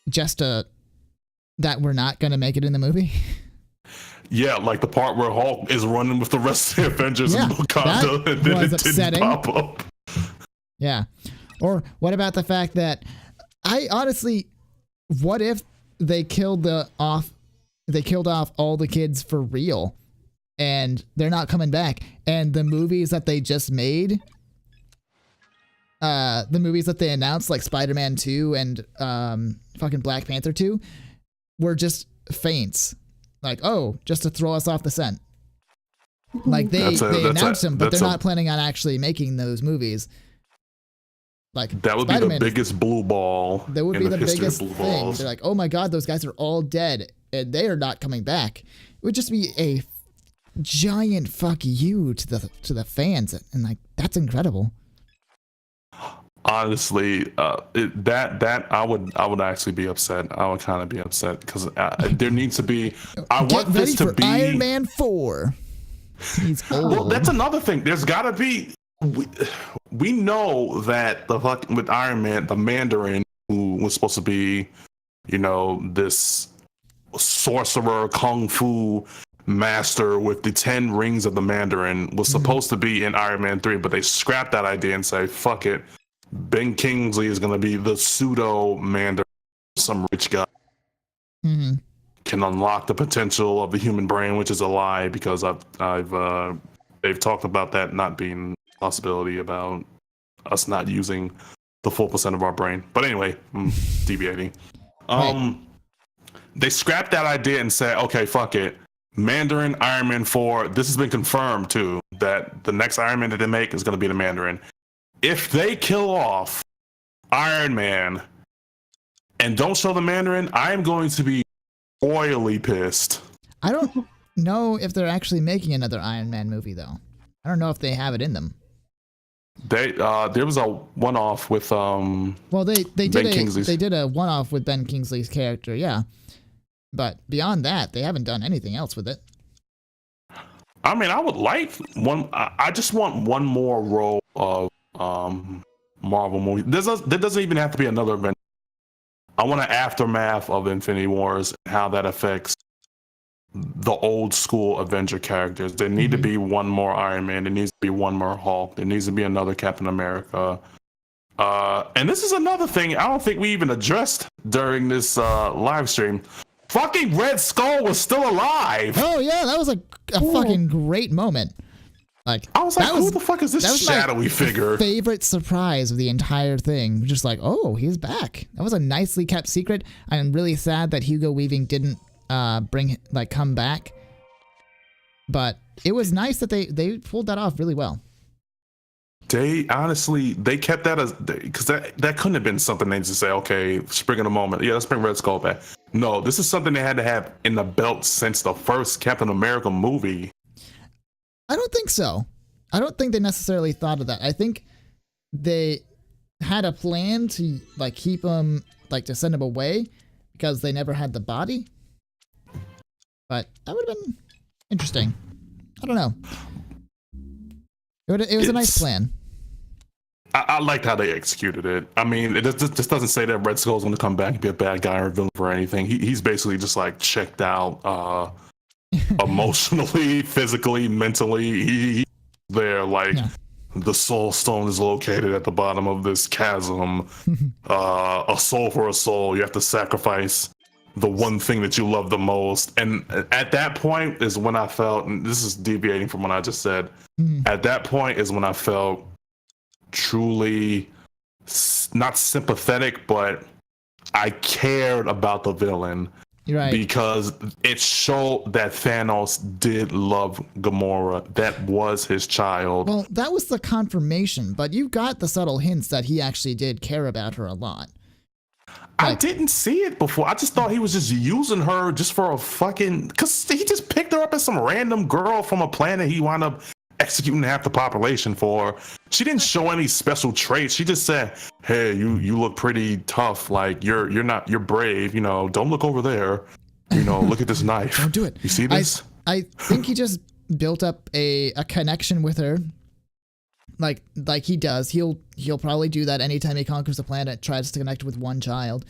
just that were not going to make it in the movie? Yeah, like the part where Hulk is running with the rest of the Avengers in Wakanda, and then it didn't pop up. Yeah. Or what about the fact that what if they killed off all the kids for real, and they're not coming back, and the movies that they just made, the movies that they announced, like Spider-Man 2 and fucking Black Panther 2, were just feints. Like, oh, just to throw us off the scent. Like, they announced them, but they're not planning on actually making those movies. Like, that would Spider-Man, be the biggest blue ball. That would be the biggest thing. Balls. They're like, oh my god, those guys are all dead, and they are not coming back. It would just be a giant fuck you to the fans, and like, that's incredible. Honestly, that I would actually be upset. I would kind of be upset, because there needs to be. I want this to be Iron Man 4. He's old. Well, that's another thing. There's got to be. We know that with Iron Man, the Mandarin, who was supposed to be, you know, this sorcerer kung fu master with the 10 rings of the Mandarin, was supposed to be in Iron Man 3, but they scrapped that idea and say, fuck it. Ben Kingsley is going to be the pseudo Mandarin, some rich guy. Mm-hmm. Can unlock the potential of the human brain, which is a lie, because they've talked about that not being a possibility, about us not using the full % of our brain. But anyway, I'm deviating. They scrapped that idea and said, okay, fuck it. Mandarin, Iron Man 4, this has been confirmed too, that the next Iron Man that they make is going to be the Mandarin. If they kill off Iron Man and don't show the Mandarin, I am going to be royally pissed. I don't know if they're actually making another Iron Man movie, though. I don't know if they have it in them. There was a one-off with they Kingsley's. did a one-off with Ben Kingsley's character, yeah. But beyond that, they haven't done anything else with it. I mean, I would like one. I just want one more role of Marvel movie. There doesn't even have to be another event. I want an aftermath of Infinity Wars and how that affects the old school Avenger characters. There need to be one more Iron Man. There needs to be one more Hulk. There needs to be another Captain America. And this is another thing I don't think we even addressed during this live stream. Fucking Red Skull was still alive. Oh yeah, that was a fucking great moment. Like, I was like, who the fuck is this shadowy figure? Favorite surprise of the entire thing. Just like, oh, he's back. That was a nicely kept secret. I'm really sad that Hugo Weaving didn't come back. But it was nice that they pulled that off really well. they honestly they kept that as because that couldn't have been something they just say, okay, spring in a moment, yeah, let's bring Red Skull back. No, this is something they had to have in the belt since the first Captain America movie. I don't think so. I don't think they necessarily thought of that. I think they had a plan to like keep him, like to send him away because they never had the body. But that would have been interesting. I don't know. It was a nice plan. I liked how they executed it. I mean, it just doesn't say that Red Skull's going to come back and be a bad guy or a villain or anything. He's basically just like checked out emotionally, physically, mentally. He's there like the soul stone is located at the bottom of this chasm. A soul for a soul. You have to sacrifice the one thing that you love the most. And at that point is when I felt, and this is deviating from what I just said, at that point is when I felt truly not sympathetic, but I cared about the villain. Right. Because it showed that Thanos did love Gamora. That was his child. Well, that was the confirmation, but you got the subtle hints that he actually did care about her a lot. I didn't see it before. I just thought he was just using her just for a fucking... Because he just picked her up as some random girl from a planet he wound up executing half the population for. She didn't show any special traits. She just said, hey, you look pretty tough. Like, you're brave. You know, don't look over there. You know, look at this knife. Don't do it. You see this? I think he just built up a connection with her. Like he does. He'll probably do that anytime he conquers a planet, tries to connect with one child.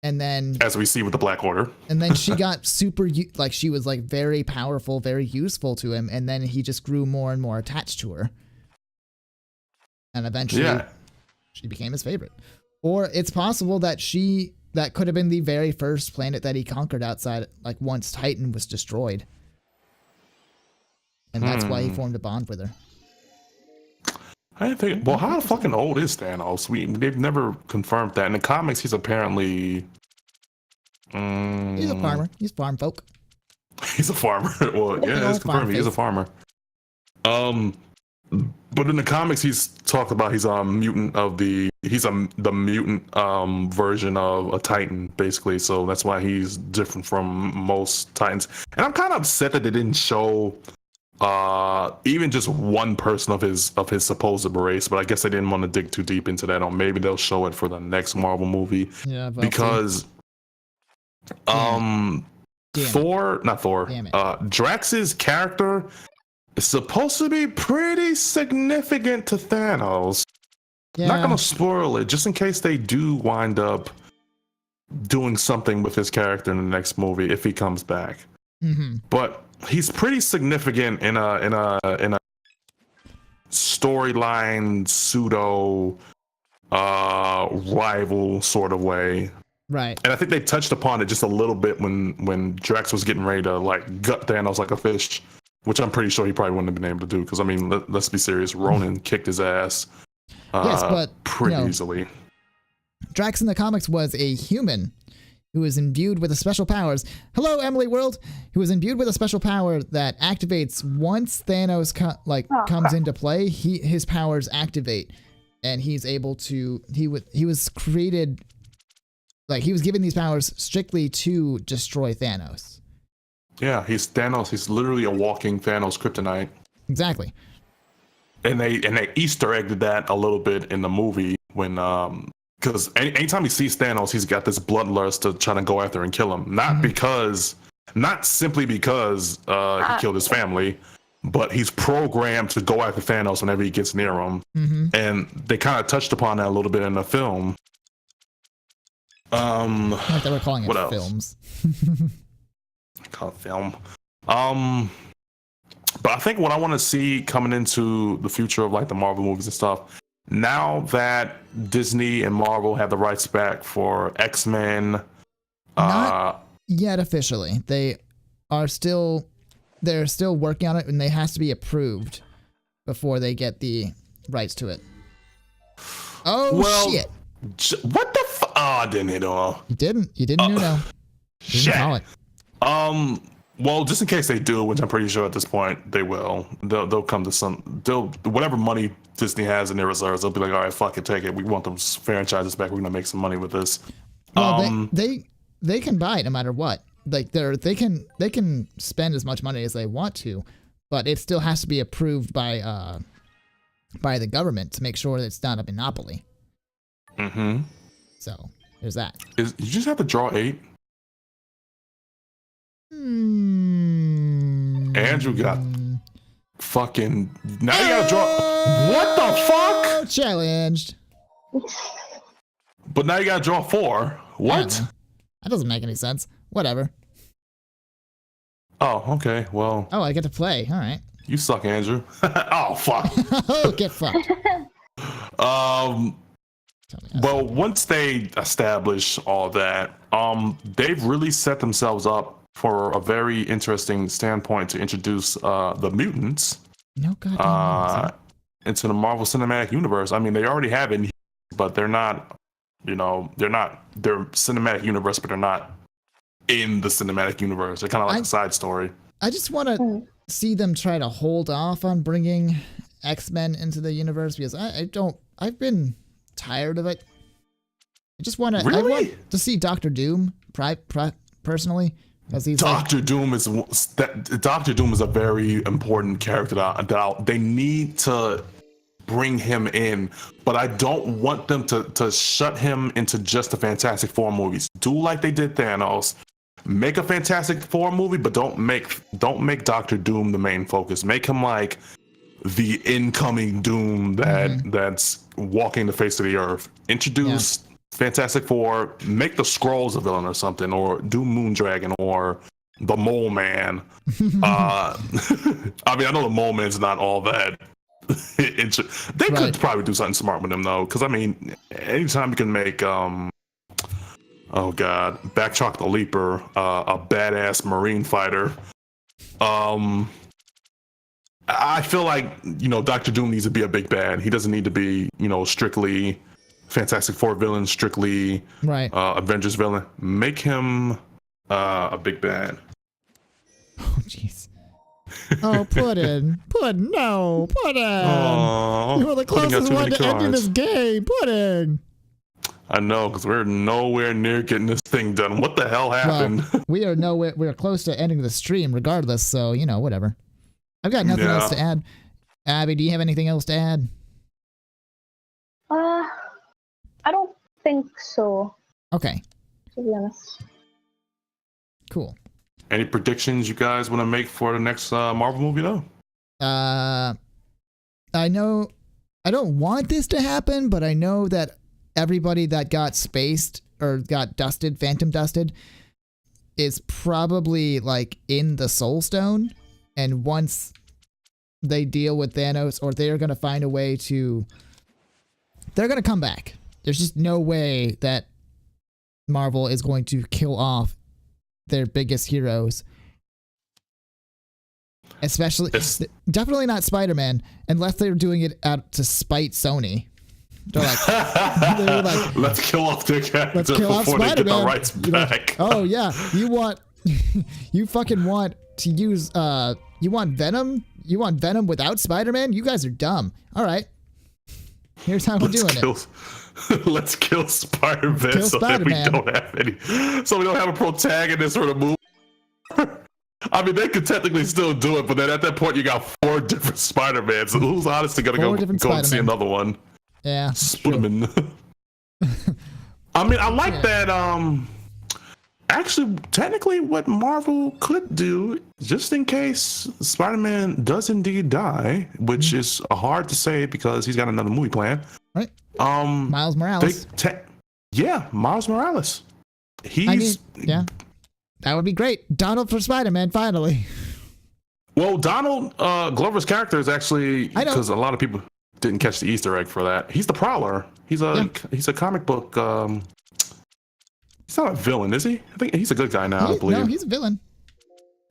And then, as we see with the Black Order, and then she got super, like she was like very powerful, very useful to him. And then he just grew more and more attached to her. And eventually she became his favorite. Or it's possible that that could have been the very first planet that he conquered outside, like once Titan was destroyed. And that's why he formed a bond with her. I didn't think. Well, how fucking old is Thanos? They've never confirmed that. In the comics, he's apparently. He's a farmer. He's farm folk. He's a farmer. Well, yeah, it's confirmed. He is a farmer. But in the comics, he's talked about he's a mutant of the. He's the mutant version of a Titan, basically. So that's why he's different from most Titans. And I'm kind of upset that they didn't show. Even just one person of his supposed race, but I guess they didn't want to dig too deep into that, or maybe they'll show it for the next Marvel movie. Yeah, because Drax's character is supposed to be pretty significant to Thanos. Yeah. Not gonna spoil it, just in case they do wind up doing something with his character in the next movie if he comes back. But he's pretty significant in a storyline pseudo rival sort of way. Right. And I think they touched upon it just a little bit when Drax was getting ready to like gut Thanos like a fish, which I'm pretty sure he probably wouldn't have been able to do because I mean let's be serious, Ronan kicked his ass pretty easily. Drax in the comics was a human who was imbued with a special powers. Hello, Emily World. Who was imbued with a special power that activates once Thanos comes into play. His powers activate, and he's able to. He was created, like he was given these powers strictly to destroy Thanos. Yeah, he's Thanos. He's literally a walking Thanos kryptonite. Exactly. And they Easter egged that a little bit in the movie when because anytime he sees Thanos, he's got this bloodlust to try to go after and kill him. Not simply because he killed his family, but he's programmed to go after Thanos whenever he gets near him. And they kind of touched upon that a little bit in the film. Like they were calling it films. Call it film. But I think what I want to see coming into the future of like the Marvel movies and stuff. Now that Disney and Marvel have the rights back for X-Men, not yet officially. They're still working on it, and they has to be approved before they get the rights to it. Oh shit! What the? Oh, I didn't hit all. You didn't. You didn't know. Shit. Well, just in case they do, which I'm pretty sure at this point they will, they'll come to whatever money Disney has in their reserves, they'll be like, all right, fuck it, take it. We want those franchises back. We're gonna make some money with this. Well, they can buy it no matter what. Like they can spend as much money as they want to, but it still has to be approved by the government to make sure that it's not a monopoly. Mm-hmm. So there's that. You just have to draw 8. Andrew got fucking. Now you gotta draw. What the fuck? Challenged. But now you gotta draw 4. What? That doesn't make any sense. Whatever. Oh, okay. Well. Oh, I get to play. All right. You suck, Andrew. Oh, fuck. Oh, get fucked. Well, once they establish all that, they've really set themselves up for a very interesting standpoint to introduce the mutants into the Marvel Cinematic Universe. I mean, they already have it, but they're not, they're cinematic universe, but they're not in the cinematic universe. They're kind of like a side story. I just want to see them try to hold off on bringing X-Men into the universe because I've been tired of it. I want to see Doctor Doom personally. Doctor Doom is a very important character that they need to bring him in, but I don't want them to shut him into just the Fantastic Four movies. Do like they did Thanos. Make a Fantastic Four movie, but don't make Doctor Doom the main focus. Make him like the incoming Doom that's walking the face of the earth. Introduce Fantastic Four, make the Skrulls a villain or something, or do Moondragon or the Mole Man. I mean, I know the Mole Man's not all that. They could probably do something smart with him though, because I mean, anytime you can make Backchalk the Leaper, a badass Marine fighter. I feel like Doctor Doom needs to be a big bad. He doesn't need to be strictly Fantastic Four villain, strictly Avengers villain. Make him a big bad. Oh jeez. Oh, Puddin'. Puddin', no. Puddin'. Oh, you were the closest one to ending this game. Puddin'. I know, because we're nowhere near getting this thing done. What the hell happened? Well, we're close to ending the stream regardless, so, whatever. I've got nothing else to add. Abby, do you have anything else to add? I don't think so. Okay. To be honest. Cool. Any predictions you guys want to make for the next Marvel movie, though? I know I don't want this to happen, but I know that everybody that got spaced or got dusted, phantom dusted, is probably like in the Soul Stone. And once they deal with Thanos, or they're going to find a way to, they're going to come back. There's just no way that Marvel is going to kill off their biggest heroes. Especially, definitely not Spider-Man, unless they're doing it to spite Sony. They're like, let's kill off their character before they get the rights back. Oh yeah, you fucking want to use, you want Venom? You want Venom without Spider-Man? You guys are dumb. All right, here's how we're doing it. Let's kill Spider-Man so that we don't have a protagonist for the movie. I mean, they could technically still do it, but then at that point, you got 4 different Spider-Mans. So who's honestly gonna go and see another one? Yeah, split them in. I mean, I like that. Actually, technically, what Marvel could do, just in case Spider-Man does indeed die, which is hard to say because he's got another movie planned. Right. Miles Morales. Miles Morales. That would be great. Donald for Spider-Man, finally. Well, Donald Glover's character is actually, because a lot of people didn't catch the Easter egg for that. He's the Prowler. He's a comic book. He's not a villain, is he? I think he's a good guy now. I believe. No, he's a villain.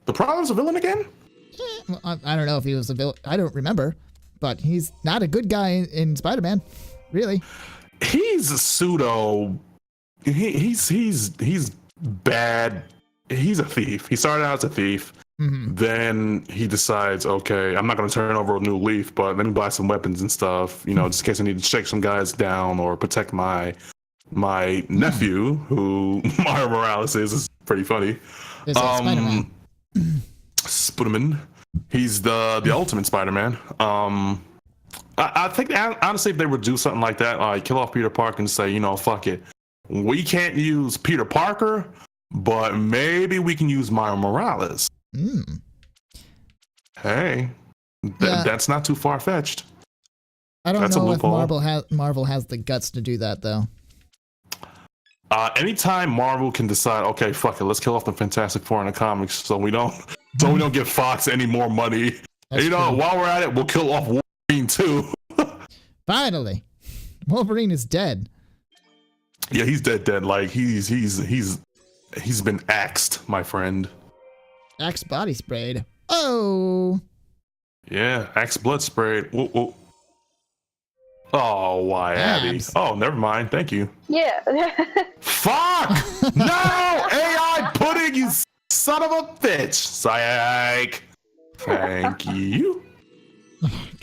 The Prowler's a villain again? Yeah, well, I don't know if he was a villain. I don't remember, but he's not a good guy in Spider-Man, really. He's a pseudo. He's bad he's a thief. He started out as a thief. Mm-hmm. Then he decides, okay, I'm not going to turn over a new leaf, but let me buy some weapons and stuff, you know, just in case I need to shake some guys down or protect my nephew, who Mario Morales is pretty funny. Is it Spider-Man? Spider-Man. He's the ultimate Spider-Man. I think honestly, if they would do something like that, like kill off Peter Parker and say, you know, fuck it, we can't use Peter Parker, but maybe we can use Mario Morales. Hey, that's not too far fetched. I don't know if Marvel has the guts to do that though. Anytime Marvel can decide, okay, fuck it, let's kill off the Fantastic Four in the comics, so we don't give Fox any more money. That's true. While we're at it, we'll kill off Wolverine too. Finally, Wolverine is dead. Yeah, he's dead. Like he's been axed, my friend. Axe body sprayed. Oh. Yeah, axe blood sprayed. Whoa, whoa. Oh, why, Abby? Oh, never mind. Thank you. Yeah. Fuck! No! AI pudding, you son of a bitch! Psych! Thank you.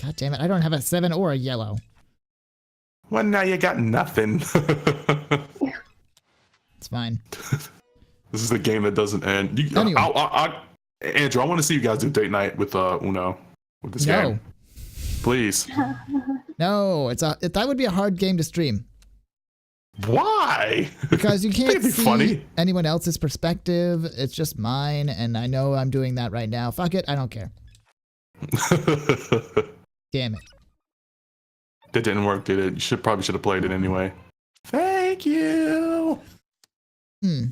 God damn it. I don't have a 7 or a yellow. Well, now you got nothing. It's fine. This is the game that doesn't end. Anyway. Andrew, I want to see you guys do date night with Uno. With this game. Please. No, that would be a hard game to stream. Why? Because you can't see anyone else's perspective. It's just mine, and I know I'm doing that right now. Fuck it, I don't care. Damn it. That didn't work, did it? You probably should have played it anyway. Thank you. Oh,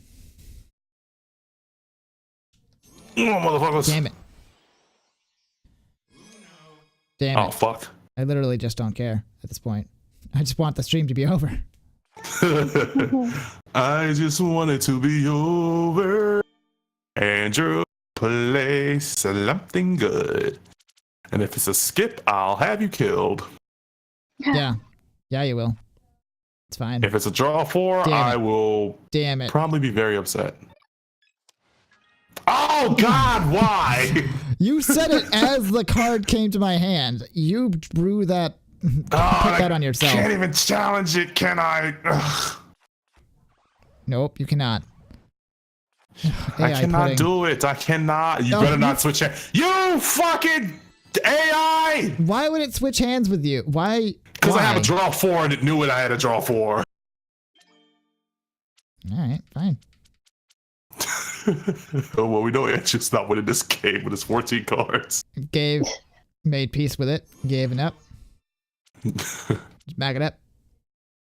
motherfuckers. Damn it. Damn it. Oh, fuck. I literally just don't care at this point. I just want the stream to be over. I just want it to be over. Andrew, play something good. And if it's a skip, I'll have you killed. Yeah. Yeah, you will. It's fine. If it's a draw 4, I will probably be very upset. Oh, God, why? You said it as the card came to my hand. You drew that. Put that on yourself. I can't even challenge it, can I? Ugh. Nope, you cannot. I cannot do it. I cannot. You better not switch hands. You fucking AI! Why would it switch hands with you? Why? Because I have a draw 4 and it knew it. I had a draw 4. All right, fine. Oh, well, we know Andrew's not winning this game with his 14 cards. Made peace with it. Gave it up. Just back it up.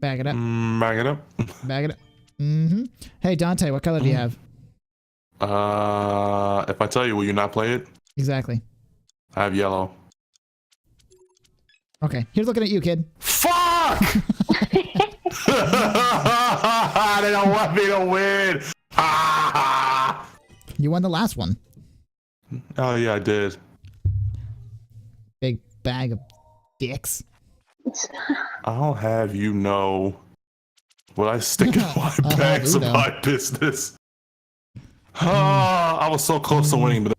Back it up. Back it up. Back it up. Mm-hmm. Hey, Donte, what color do you have? If I tell you, will you not play it? Exactly. I have yellow. Okay, here's looking at you, kid. Fuck! They don't want me to win. You won the last one. Oh, yeah, I did. Big bag of dicks. I'll have you know what I stick in my bags of my business. I was so close to winning, but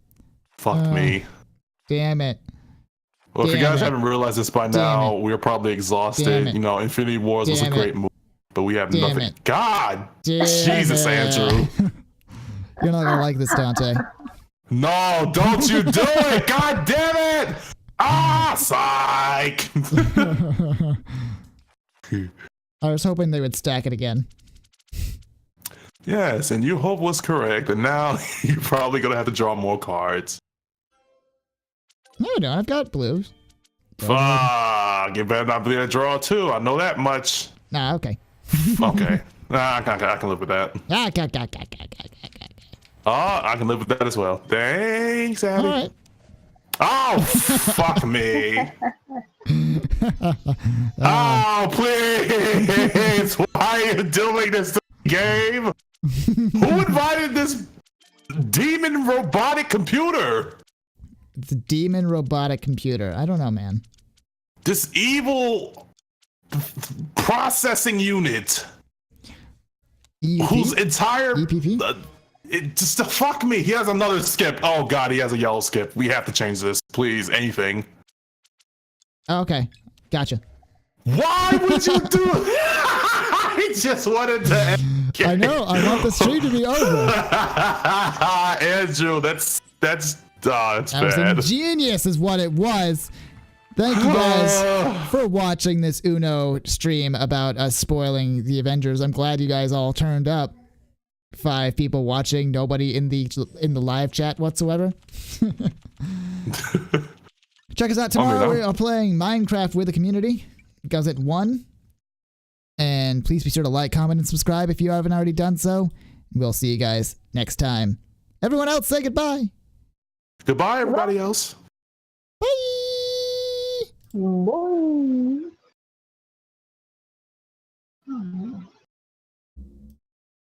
fuck me. Damn it. Well, if you guys haven't realized this by now, we're probably exhausted. You know, Infinity Wars was a great movie, but we have nothing. God! Jesus, Andrew. You're not gonna like this, Donte. No, don't you do it! God damn it! Psych! I was hoping they would stack it again. Yes, and your hope was correct, and now you're probably gonna have to draw more cards. No, no, I've got blues. Fuck! You better not be a draw too. I know that much. Nah, okay. Okay. Nah, I can live with that. I can live with that as well. Thanks, Abby. All right. Oh, fuck me. Oh, please. Why are you doing this to the game? Who invited this demon robotic computer? It's a demon robotic computer. I don't know, man. This evil processing unit. EUP? Whose entire... EPP? just to fuck me. He has another skip. Oh god, he has a yellow skip. We have to change this, please. Anything. Okay, gotcha. Why would you do? I just wanted to. I know. I want the stream to be over. Andrew, that's it's That bad. was ingenious, is what it was. Thank you guys for watching this Uno stream about us spoiling the Avengers. I'm glad you guys all turned up. 5 people watching, nobody in the live chat whatsoever. Check us out tomorrow. We are playing Minecraft with the community. It goes at 1. And please be sure to like, comment, and subscribe if you haven't already done so. We'll see you guys next time. Everyone else, say goodbye. Goodbye, everybody else. Bye. Bye.